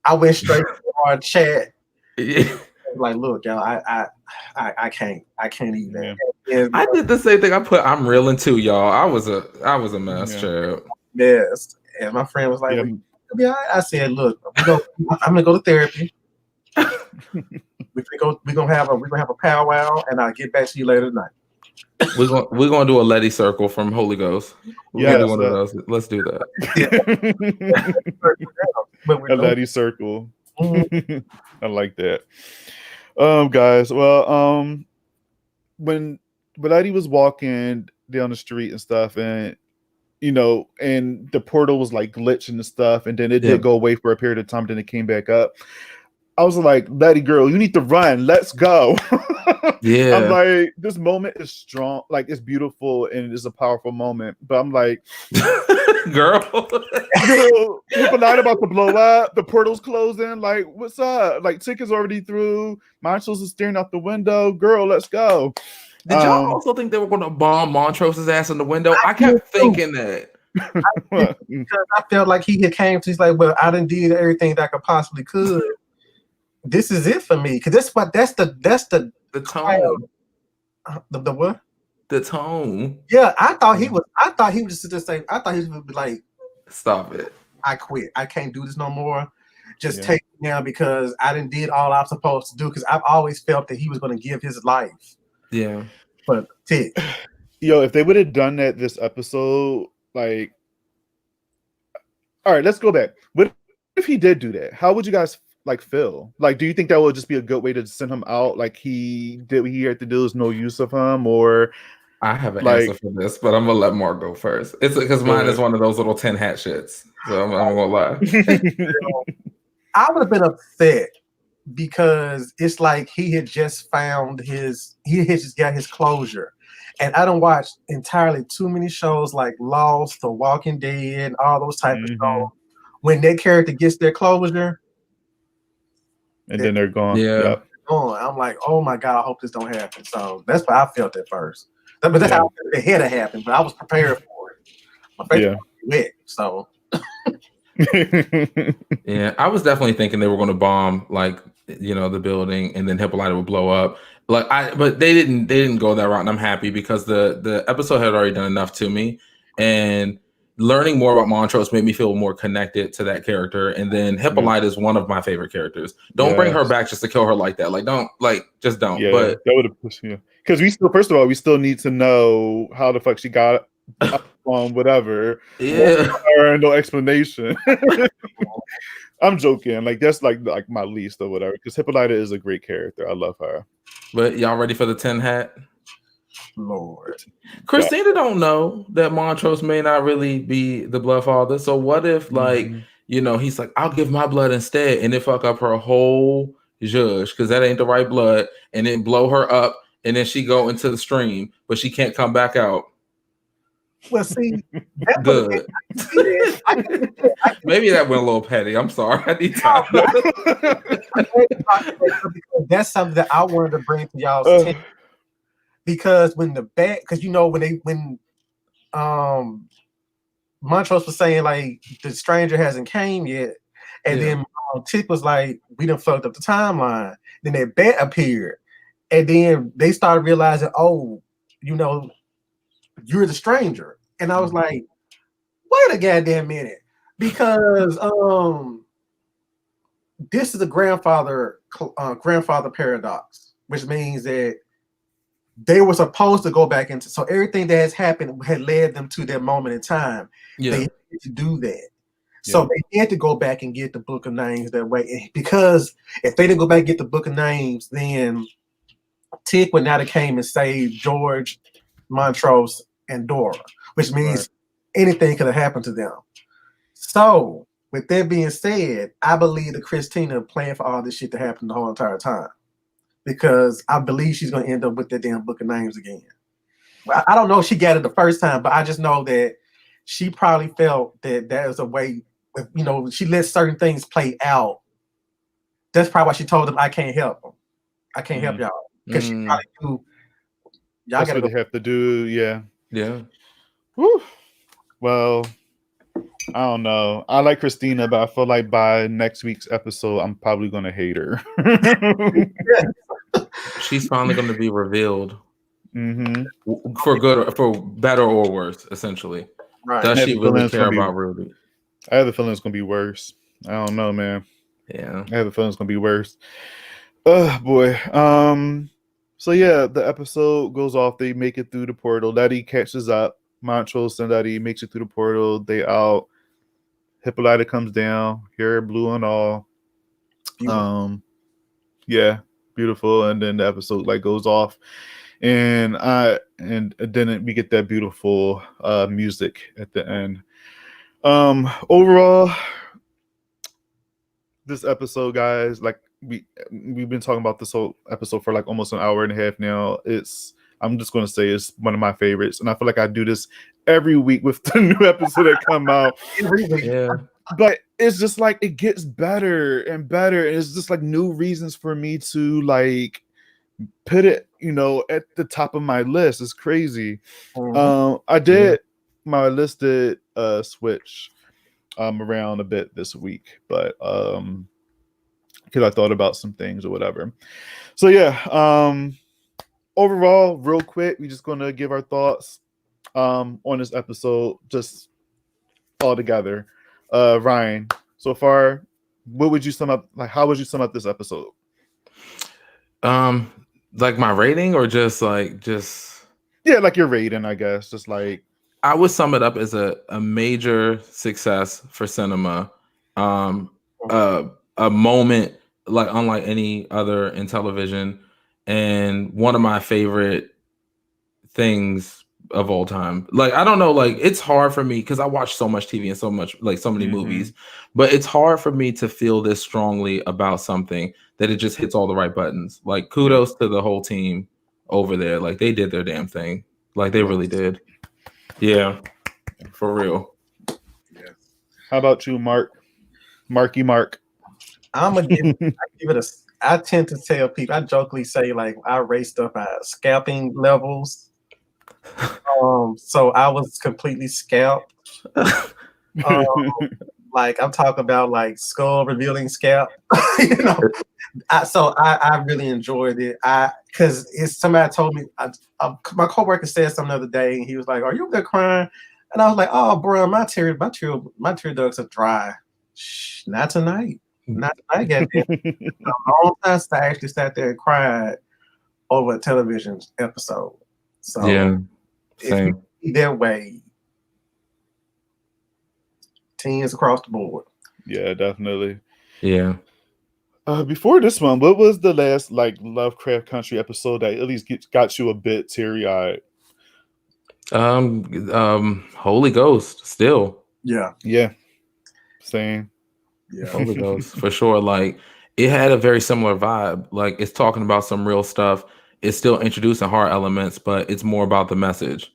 I went straight to our chat. Yeah. Like, look, y'all, I can't even. Yeah. I did the same thing. I'm reeling too, y'all. I was a mess, child. Yes. And my friend was like, Yeah. well, you'll be all right. I said, look, I'm gonna go to therapy. We're gonna have a powwow, and I'll get back to you later tonight. We're gonna do a Letty circle from Holy Ghost. We're gonna do one of those. Let's do that. A Letty circle. Mhm. I like that. Guys, well, when Letty was walking down the street and stuff, and and the portal was like glitching and stuff, and then it did go away for a period of time, then it came back up. I was like, Letty girl, you need to run. Let's go. Yeah. I'm like, this moment is strong, like it's beautiful and it's a powerful moment. But I'm like, girl, Hippolyta about to blow up, the portal's closing. Like, what's up? Like, Tick is already through. Montrose is staring out the window. Girl, let's go. Did y'all also think they were gonna bomb Montrose's ass in the window? I kept thinking that. Because I felt like he had came to, he's like, well, I done did everything that I could possibly could. This is it for me. Because that's the tone. The what? The tone. Yeah, I thought he was just saying, I thought he would be like, stop it. I quit. I can't do this no more. Just take it now because I done did all I'm supposed to do. Because I've always felt that he was going to give his life. Yeah. But Tick. Yo, if they would have done that this episode, like, all right, let's go back. What if he did do that? How would you guys like feel? Like, do you think that would just be a good way to send him out? Like he did what he had to do, is no use of him, or I have an answer for this, but I'm gonna let Mark go first. It's because mine is one of those little 10 hat shits. So I'm gonna lie. I would have been upset because it's like he had just found he had just got his closure. And I don't watch entirely too many shows like Lost or Walking Dead, all those type of shows. When that character gets their closure, and then they're gone. Yeah. Yep. I'm like, oh my God, I hope this don't happen. So that's what I felt at first. But that's how it had to happen. But I was prepared for it. My face was wet. So yeah, I was definitely thinking they were going to bomb the building, and then Hippolyta would blow up. But they didn't go that route, and I'm happy because the episode had already done enough to me, and learning more about Montrose made me feel more connected to that character. And then Hippolyta is one of my favorite characters. Don't bring her back just to kill her like that. Just don't. Yeah, but that would have pushed you because first of all, we still need to know how the fuck she got on whatever. Yeah, no explanation. I'm joking. Like that's like my least or whatever. Because Hippolyta is a great character. I love her. But y'all ready for the 10 hat? Lord, Christina don't know that Montrose may not really be the blood father. So what if he's like, I'll give my blood instead, and then fuck up her whole judge because that ain't the right blood, and then blow her up, and then she go into the stream, but she can't come back out. Well, see, good. Maybe that went a little petty. I'm sorry. I need time. That's something that I wanted to bring to y'all's attention. Because when Montrose was saying like the stranger hasn't came yet, and then Tick was like, we done fucked up the timeline. Then that bat appeared, and then they started realizing, oh, you're the stranger. And I was like, wait a goddamn minute, because this is a grandfather paradox, which means that they were supposed to go back into, so everything that has happened had led them to that moment in time. Yeah. They had to do that. So they had to go back and get the Book of Names that way. Because if they didn't go back and get the Book of Names, then Tick would not have came and saved George, Montrose, and Dora, which means anything could have happened to them. So with that being said, I believe that Christina planned for all this shit to happen the whole entire time. Because I believe she's going to end up with that damn Book of Names again. Well, I don't know if she got it the first time, but I just know that she probably felt that there was a way, she let certain things play out. That's probably why she told them, I can't help them. I can't help y'all. Because she probably knew, y'all that's what they have to do, yeah. Yeah. Whew. Well, I don't know. I like Christina, but I feel like by next week's episode, I'm probably gonna hate her. She's finally going to be revealed hmm for good, or for better or worse, essentially. Right. Does I she have a really feeling it's care gonna be. about Ruby? I have a feeling it's gonna be worse. I don't know, man. Yeah. I have a feeling it's gonna be worse. Oh boy. So yeah, the episode goes off. They make it through the portal. Letty catches up. Montrose and Letty makes it through the portal. They out. Hippolyta comes down. Hair blue and all. Beautiful. Yeah, beautiful. And then the episode like goes off, and then we get that beautiful music at the end. Overall, this episode, guys, like we've been talking about this whole episode for like almost an hour and a half now. I'm just gonna say it's one of my favorites, and I feel like I do this every week with the new episode that come out. Yeah. But it's just like it gets better and better, and it's just like new reasons for me to like put it, at the top of my list. It's crazy. I did my list did switch around a bit this week, but because I thought about some things or whatever. So yeah, overall, real quick, we're just gonna give our thoughts on this episode, just all together. Ryan, so far, what would you sum up? Like, how would you sum up this episode? Like my rating, or just yeah, like your rating, I guess. Just like I would sum it up as a major success for cinema. A moment like unlike any other in television, and one of my favorite things of all time. Like, I don't know, like it's hard for me because I watch so much TV and so many movies, but it's hard for me to feel this strongly about something that it just hits all the right buttons. Like, kudos to the whole team over there. Like, they did their damn thing. Like, they really did. Yeah, for real. Yes. How about you, Marky Mark? I'm gonna give it a. I tend to tell people. I jokingly say like I raced up at scalping levels. So I was completely scalped. Like I'm talking about like skull revealing scalp. I really enjoyed it. Because somebody told me, my coworker said something the other day, and he was like, "Are you up there crying?" And I was like, "Oh, bro, my tear ducts are dry. Shh, not tonight. Not tonight, goddamn." A long time since I actually sat there and cried over a television episode. So yeah, if same. you see their way, teams across the board. Yeah, definitely. Yeah. Before this one, what was the last like Lovecraft Country episode that at least got you a bit teary-eyed? Holy Ghost, still. Yeah. Yeah. Same. Yeah. Holy Ghost, for sure. Like, it had a very similar vibe. Like, it's talking about some real stuff. It's still introducing horror elements, but it's more about the message.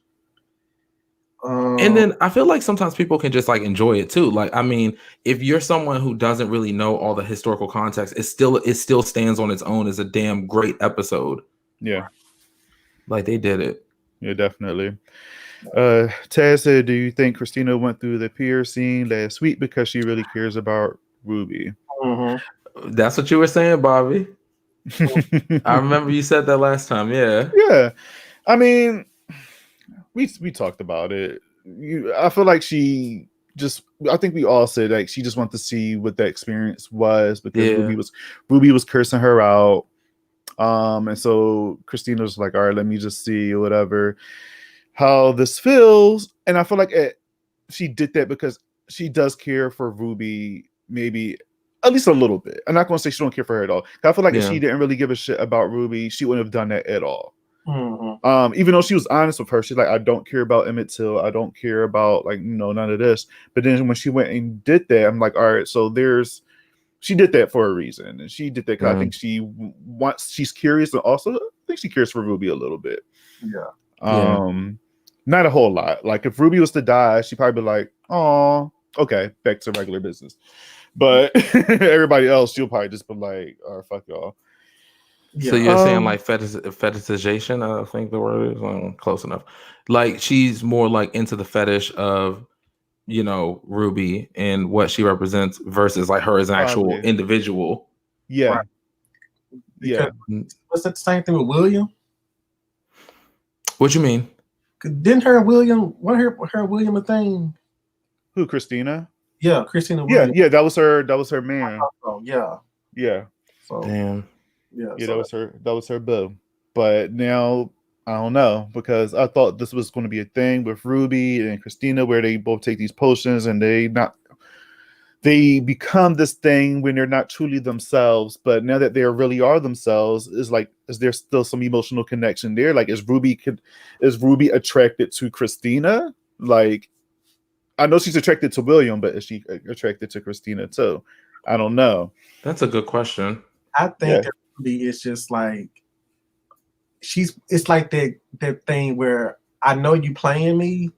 And then I feel like sometimes people can just like enjoy it too. Like, I mean, if you're someone who doesn't really know all the historical context, it still stands on its own as a damn great episode. Yeah. Like, they did it. Yeah, definitely. Taz said, do you think Christina went through the pier scene last week because she really cares about Ruby? That's what you were saying, Bobby. I remember you said that last time. Yeah. Yeah. I mean, we talked about it. I feel like I think we all said like she just wanted to see what that experience was because Ruby was cursing her out. And so Christina was like, all right, let me just see or whatever how this feels. And I feel like she did that because she does care for Ruby, maybe at least a little bit. I'm not going to say she don't care for her at all. I feel like if she didn't really give a shit about Ruby, she wouldn't have done that at all. Even though she was honest with her, she's like, I don't care about Emmett Till. I don't care about like, none of this. But then when she went and did that, I'm like, all right, so she did that for a reason. And she did that because I think she's curious. And also I think she cares for Ruby a little bit. Yeah. Not a whole lot. Like if Ruby was to die, she'd probably be like, oh, okay, back to regular business. But everybody else, she'll probably just be like, all right, fuck y'all. So you're saying like fetishization? I think the word is close enough. Like she's more like into the fetish of, Ruby and what she represents versus like her as an actual individual. Yeah. Right. Yeah. Was that the same thing with William? What you mean? Didn't her William a thing? Who, Christina? Yeah, Christina Williams. Yeah, that was her man. Oh, yeah. Yeah. So, damn. Yeah, so that was her boo. But now I don't know, because I thought this was going to be a thing with Ruby and Christina where they both take these potions and they become this thing when they're not truly themselves. But now that they really are themselves, is there still some emotional connection there? Like, is Ruby attracted to Christina? Like, I know she's attracted to William, but is she attracted to Christina too? I don't know. That's a good question. I think that Ruby is just like it's like that thing where I know you playing me,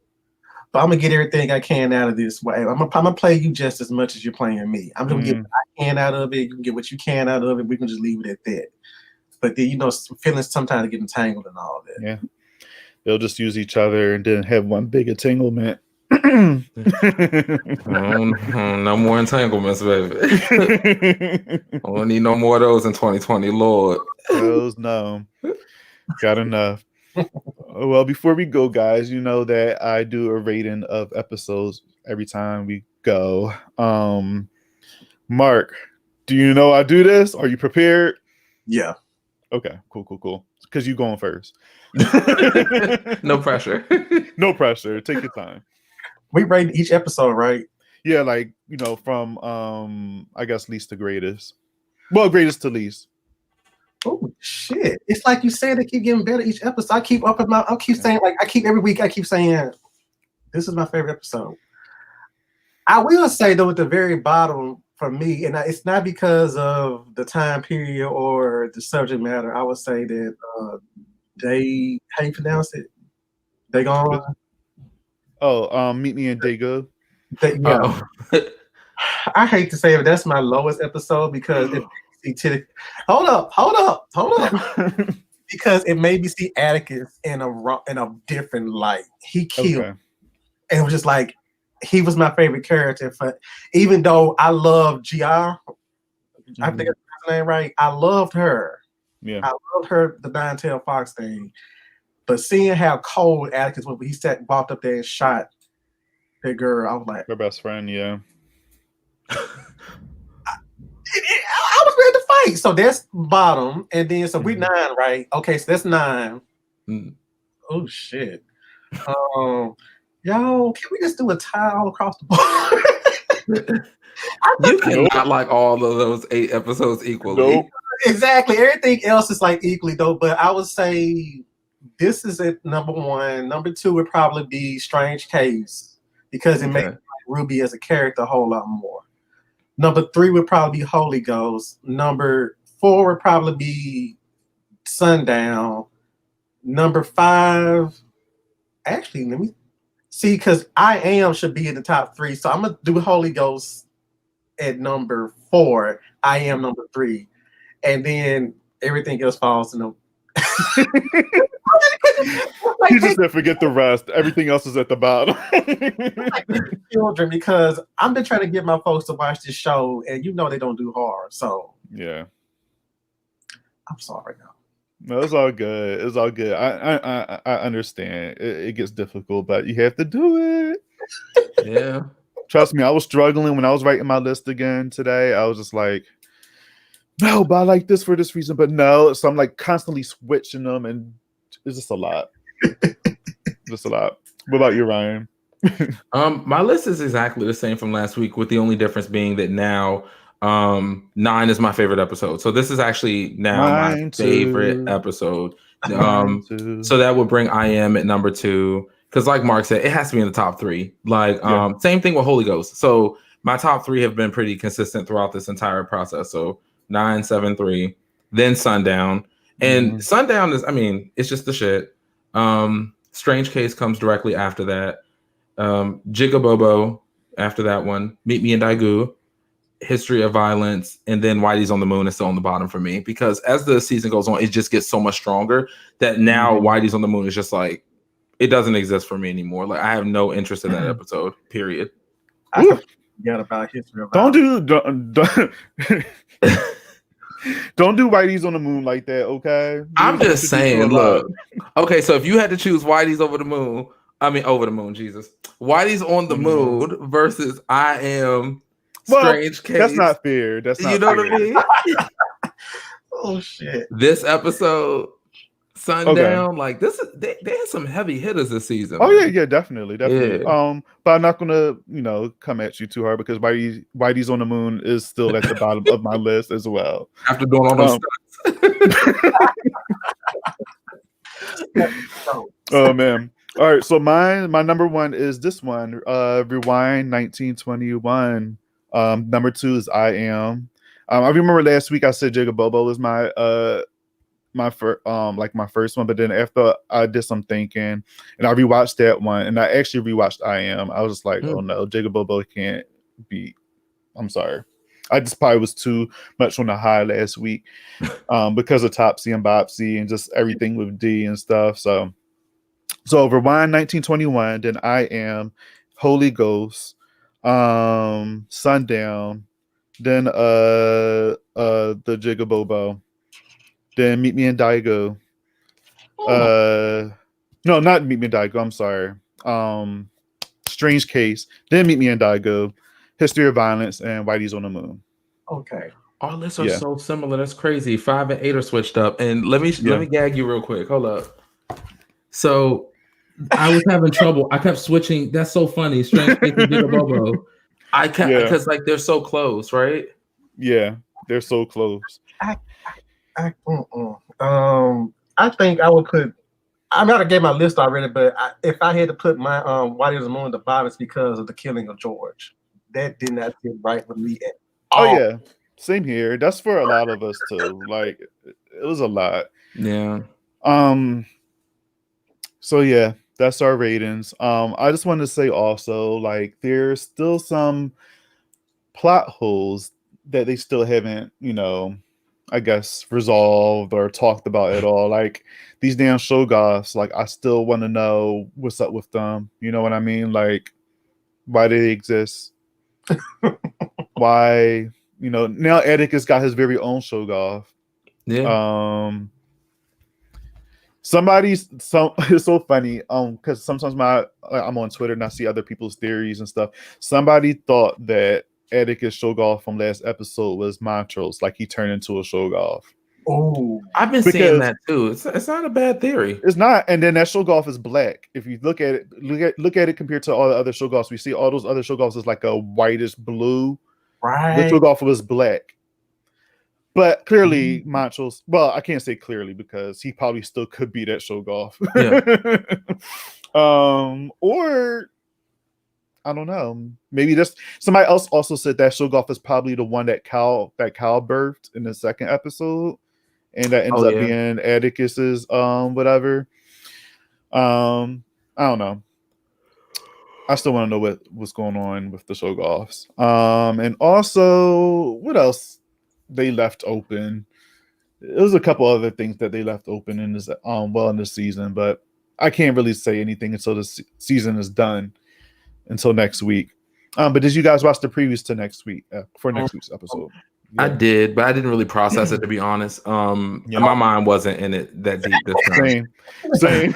but I'm gonna get everything I can out of this way. I'm gonna play you just as much as you're playing me. I'm gonna get what I can out of it. You can get what you can out of it. We can just leave it at that. But then feelings sometimes get entangled and all that. Yeah, they'll just use each other and then have one big entanglement. No more entanglements, baby. I don't need no more of those in 2020, Lord. Those no. Got enough. Well, before we go, guys, you know that I do a rating of episodes every time we go. Mark, do you know I do this? Are you prepared? Yeah. Okay, cool. Because you going first. No pressure. No pressure. Take your time. We rate each episode, right? Yeah, like, from I guess least to greatest. Well, greatest to least. Oh shit! It's like you said, they keep getting better each episode. I keep saying, like, every week I keep saying this is my favorite episode. I will say though, at the very bottom for me, and it's not because of the time period or the subject matter. I would say that how you pronounce it? They gone. Oh, Meet Me in Dago. Yeah. I hate to say it, but that's my lowest episode because hold up. Because it made me see Atticus in a different light. He killed, and it was just like he was my favorite character. Even though I love GR, I think that's her name, right? I loved her. Yeah, I loved her, the Nine-Tailed Fox thing. But seeing how cold Atticus was when he walked up there and shot that girl, I was like, her best friend. Yeah. I was ready to fight. So that's bottom. And then, so we're 9, right? Okay, so that's 9. Oh, shit. Y'all, can we just do a tie all across the board? You cannot like all of those 8 episodes equally. Nope. Exactly. Everything else is like equally, though. But I would say this is at number 1. Number 2 would probably be Strange Case because it makes Ruby as a character a whole lot more. Number 3 would probably be Holy Ghost. Number 4 would probably be Sundown. Number 5, actually, let me see, because I Am should be in the top 3. So I'm going to do Holy Ghost at number 4. I Am number 3. And then everything else falls in the... You just said forget the rest. Everything else is at the bottom. Like children, because I've been trying to get my folks to watch this show, and they don't do horror. So yeah, I'm sorry now. No, it's all good. It's all good. I understand. It gets difficult, but you have to do it. Yeah. Trust me, I was struggling when I was writing my list again today. I was just like, no, but I like this for this reason, but no. So I'm like constantly switching them, and it's just a lot. Just a lot. What about you, Ryan? My list is exactly the same from last week, with the only difference being that now 9 is my favorite episode. So this is actually now my favorite episode. So that would bring I Am at number 2. Because like Mark said, it has to be in the top 3. Like same thing with Holy Ghost. So my top 3 have been pretty consistent throughout this entire process. So 9, 7, 3, then Sundown. And Sundown is, it's just the shit. Strange Case comes directly after that. Jigabobo after that one. Meet Me in Daegu. History of Violence, and then Whitey's on the Moon is still on the bottom for me, because as the season goes on, it just gets so much stronger that now Whitey's on the Moon is just like, it doesn't exist for me anymore. Like, I have no interest in that episode, period. I forget about History of Violence. Don't do Whitey's on the Moon like that, okay? I'm just saying, look. Okay, so if you had to choose Whitey's over the moon, Jesus. Whitey's on the moon versus I Am Strange Case. That's not fair. That's not you know fair. what I mean? Oh shit. This episode, Sundown, like this is they had some heavy hitters this season. Oh yeah, definitely. Yeah. But I'm not gonna, come at you too hard, because Whitey's on the Moon is still at the bottom of my list as well. After doing all those Oh man. All right, so my number one is this one, Rewind 1921. Number 2 is I Am. I remember last week I said Jigabobo was my first one, but then after I did some thinking and I rewatched that one, and I actually rewatched I Am, I was just like, oh no, Jigabobo can't beat. I'm sorry. I just probably was too much on the high last week because of Topsy and Bopsy and just everything with D and stuff. So Rewind 1921, then I Am, Holy Ghost, Sundown, then the Jigabobo, then Meet Me in Daigo. No, not Meet Me in Daigo, I'm sorry. Strange Case, then Meet Me in Daigo, History of Violence, and Whitey's on the Moon. Okay. All lists are so similar. That's crazy. 5 and 8 are switched up. And let me gag you real quick. Hold up. So I was having trouble. I kept switching. That's so funny. Strange Case and Jigabobo. I kept because like they're so close, right? Yeah, they're so close. I think I would put. I might have gave my list already, but if I had to put my Whitey's on the Moon at the bottom, it's because of the killing of George. That did not sit right with me at all. Oh yeah, same here. That's for a lot of us too. Like it was a lot. Yeah. So yeah, that's our ratings. I just wanted to say also, like, there's still some plot holes that they still haven't, I guess, resolved or talked about at all. Like these damn Shoggoths, like I still want to know what's up with them. You know what I mean? Like, why do they exist? Why, now Atticus got his very own Shoggoth. Yeah. It's so funny because sometimes I'm on Twitter and I see other people's theories and stuff. Somebody thought that Atticus Shoggoth from last episode was Montrose, like he turned into a Shoggoth. Oh, I've been seeing that too. It's not a bad theory. It's not, and then that Shoggoth is black. If you look at it compared to all the other Shoggoths, we see all those other Shoggoths is like a whitish blue. Right. The Shoggoth was black. But clearly, Montrose, well, I can't say clearly because he probably still could be that Shoggoth. Yeah. Or I don't know. Maybe somebody else also said that Shoggoth is probably the one that Cal birthed in the second episode, and that ends up being Atticus's whatever. I don't know. I still want to know what's going on with the Shoggoths. And also, what else they left open? There's a couple other things that they left open in this in this season, but I can't really say anything until the season is done, until next week. But did you guys watch the previews to next week for next week's episode? Yeah. I did, but I didn't really process it, to be honest. My mind wasn't in it that deep this time. Same.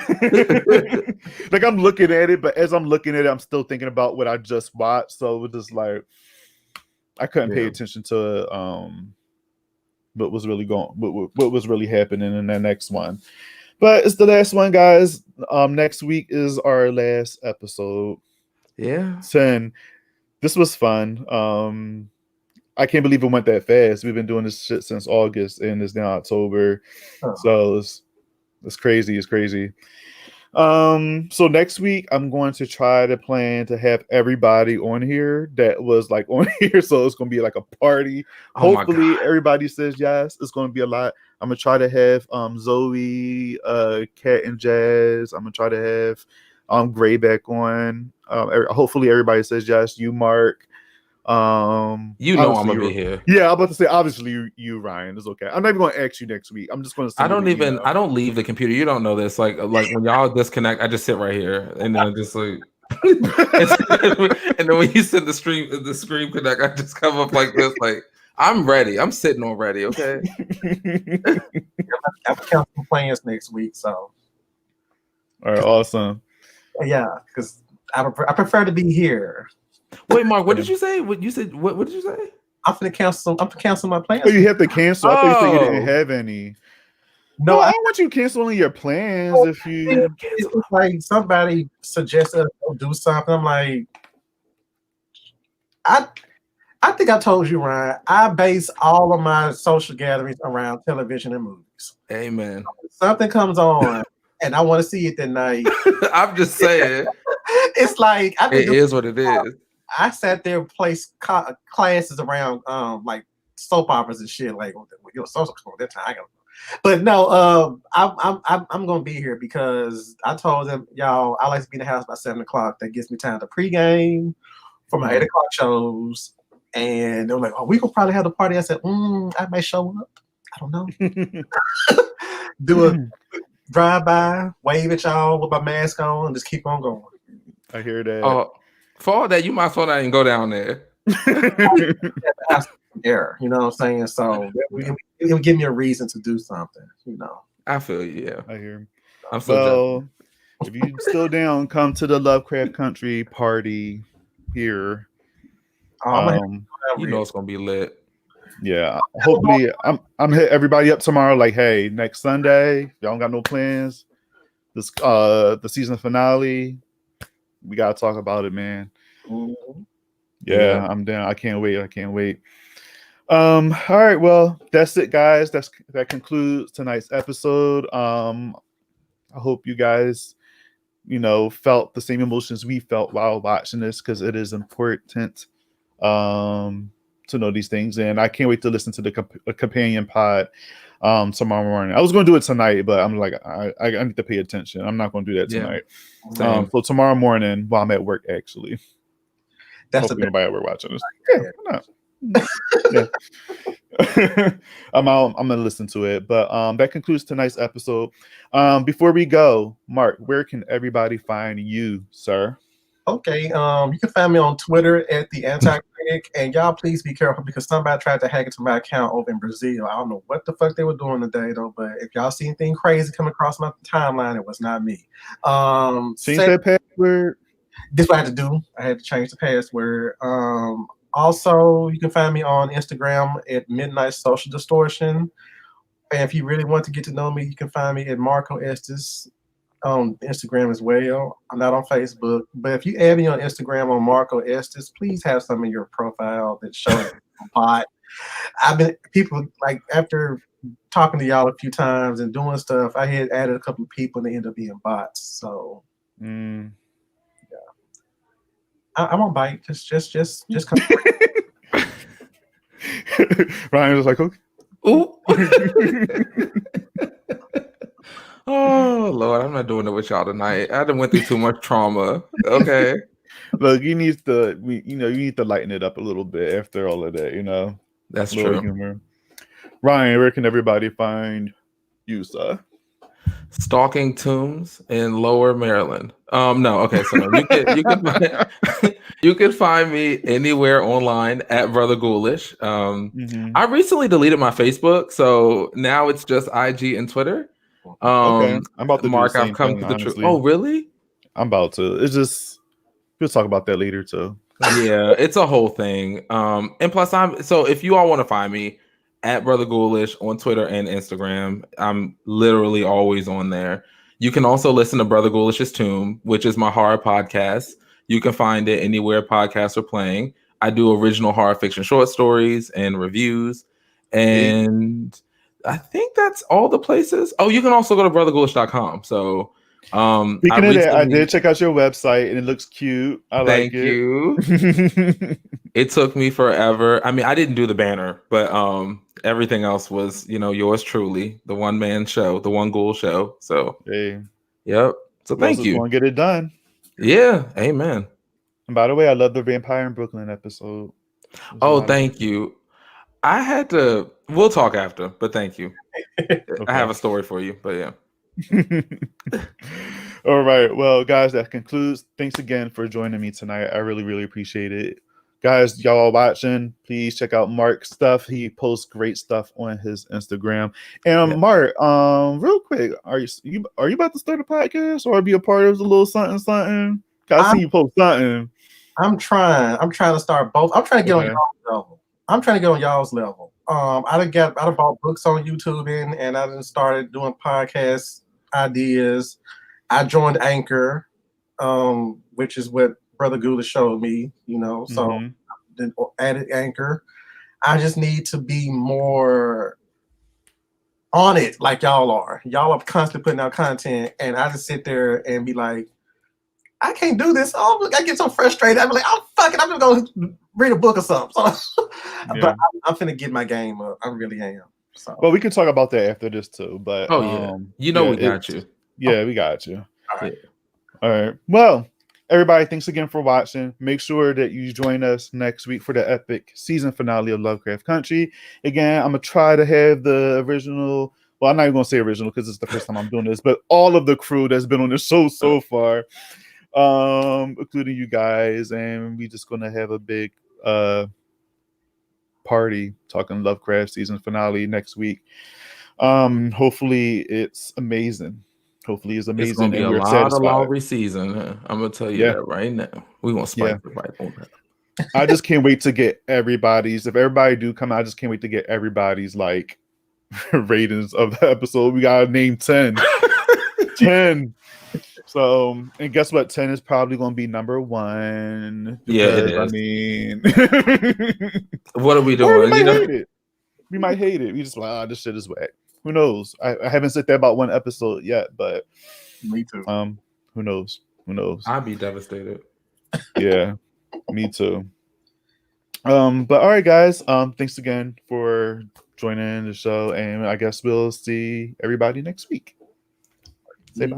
Like I'm looking at it, but as I'm looking at it, I'm still thinking about what I just watched. So it was just like I couldn't pay attention to what was really happening in that next one. But it's the last one, guys. Next week is our last episode. Yeah. 10. This was fun. I can't believe it went that fast. We've been doing this shit since August, and it's now October. So it's crazy. It's crazy. So next week I'm going to try to plan to have everybody on here that was like on here. So it's gonna be like a party. Hopefully everybody says yes. It's gonna be a lot. I'm gonna try to have Zoe, Kat, and Jazz. I'm gonna try to have Gray back on. Hopefully everybody says yes. You, Mark, You know I'm obviously gonna be here. Yeah, I'm about to say obviously you Ryan is okay. I'm not even going to ask you next week. I'm just going to send I you don't the even. email. I don't leave the computer. You don't know this. Like when y'all disconnect, I just sit right here and then I just like. and then when you send the screen connect, I just come up like this. Like I'm ready. I'm sitting on ready. Okay. I have some plans next week, so. All right, awesome. Yeah, because I prefer to be here. Wait, Mark, what did you say? What you said? What did you say? I'm gonna cancel my plans. Oh, you have to cancel. I thought you said you didn't Oh. have any. No, I I don't want you canceling your plans if you. it's like somebody suggested I'll do something. I'm like, I think I told you, Ryan. I base all of my social gatherings around television and movies. Amen. Something comes on, and I want to see it that night. I'm just saying. It's like It is what it is. I sat there and placed classes around like soap operas and shit. Like social school that time. But no, I'm gonna be here because I told them, y'all, I like to be in the house by 7:00. That gives me time to pregame for my 8:00 shows. And they were like, "Oh, we could probably have the party." I said, "I may show up. I don't know." Do a drive by, wave at y'all with my mask on, and just keep on going. I hear that. For all that, you might as well not even go down there. There, you know what I'm saying? So it would give me a reason to do something, you know. I feel you, yeah. I hear. I'm so if you still down, come to the Lovecraft Country party here. you know it's gonna be lit. Yeah, hopefully I'm hit everybody up tomorrow. Like, hey, next Sunday, y'all don't got no plans. This the season finale. We gotta talk about it, man. Mm-hmm. Yeah, I'm down. I can't wait. All right, well, that's it, guys. That concludes tonight's episode. I hope you guys, felt the same emotions we felt while watching this, because it is important to know these things. And I can't wait to listen to the companion pod tomorrow morning. I was going to do it tonight, but I'm like, I need to pay attention. I'm not going to do that tonight. So tomorrow morning, while I'm at work, actually. Hopefully nobody ever watching this. Yeah, why not? Yeah. I'm gonna listen to it. But that concludes tonight's episode. Before we go, Mark, where can everybody find you, sir? Okay, you can find me on Twitter at the Anti-Critic, and y'all please be careful because somebody tried to hack into my account over in Brazil. I don't know what the fuck they were doing today though, but if y'all see anything crazy come across my timeline, it was not me. Change that password. This is what I had to do. I had to change the password. Also, you can find me on Instagram at Midnight Social Distortion. And if you really want to get to know me, you can find me at Marco Estes on Instagram as well. I'm not on Facebook, but if you add me on Instagram on Marco Estes, please have some in your profile that shows a bot. People like after talking to y'all a few times and doing stuff, I had added a couple of people and they end up being bots. So yeah. I won't bite. Just come. Ryan was like, okay. Ooh. Oh Lord, I'm not doing it with y'all tonight. I done went through too much trauma. Okay. Look, you need to lighten it up a little bit after all of that, That's a little true. humor. Ryan, where can everybody find you, sir? Stalking tombs in Lower Maryland. No, okay, so you can find me anywhere online at Brother Ghoulish. I recently deleted my Facebook, so now it's just IG and Twitter. Okay, I'm about to Mark, do the same I've come thing, to the truth. honestly. Oh, really? I'm about to. It's just we'll talk about that later too. Yeah, it's a whole thing. And plus, if you all want to find me at Brother Ghoulish on Twitter and Instagram, I'm literally always on there. You can also listen to Brother Ghoulish's Tomb, which is my horror podcast. You can find it anywhere podcasts are playing. I do original horror fiction short stories and reviews, and I think that's all the places. Oh, you can also go to brotherghoulish.com. So. Speaking of that, I did check out your website and it looks cute. I like it. Thank you. It took me forever. I mean, I didn't do the banner, but everything else was, yours truly, the one man show, the one ghoul show. So, yep. So thank you. Want to get it done? Yeah. Amen. And by the way, I love the Vampire in Brooklyn episode. Oh, thank you. I had to. We'll talk after, but thank you. Okay. I have a story for you, but yeah. All right. Well, guys, that concludes. Thanks again for joining me tonight. I really, really appreciate it. Guys, y'all watching, please check out Mark's stuff. He posts great stuff on his Instagram. And Yeah. Mark, real quick, are you about to start a podcast or be a part of the little something something? I see you post something. I'm trying to start both. I'm trying to get on y'all's level. I done bought books on YouTube and I done started doing podcast ideas. I joined Anchor, which is what Brother Ghoulish showed me, so then added Anchor. I just need to be more on it like y'all are. Y'all are constantly putting out content, and I just sit there and be like, I can't do this. Oh, I get so frustrated. I'm like, oh, fuck it. I'm just going to read a book or something. So, but I'm finna get my game up. I really am. So. Well, we can talk about that after this too. But we got you. Yeah, we got you. All right. All right. Well, everybody, thanks again for watching. Make sure that you join us next week for the epic season finale of Lovecraft Country. Again, I'm going to try to have the original. Well, I'm not even going to say original because it's the first time I'm doing this, but all of the crew that's been on the show so far, including you guys, and we just going to have a big party talking Lovecraft season finale next week. Hopefully it's amazing. It's gonna be a lot of Lowry season. I'm gonna tell you that right now. We're gonna spike the right on that. I just can't wait to get everybody's. If everybody do come out, I just can't wait to get everybody's like ratings of the episode. We gotta name 10. 10. So, and guess what? 10 is probably gonna be number 1. Because, it is. I mean, what are we doing? We might hate it. We just like, this shit is whack. Who knows? I haven't said that about one episode yet, but me too. Who knows? I'd be devastated. Yeah, me too. But all right, guys. Thanks again for joining the show, and I guess we'll see everybody next week. Say bye.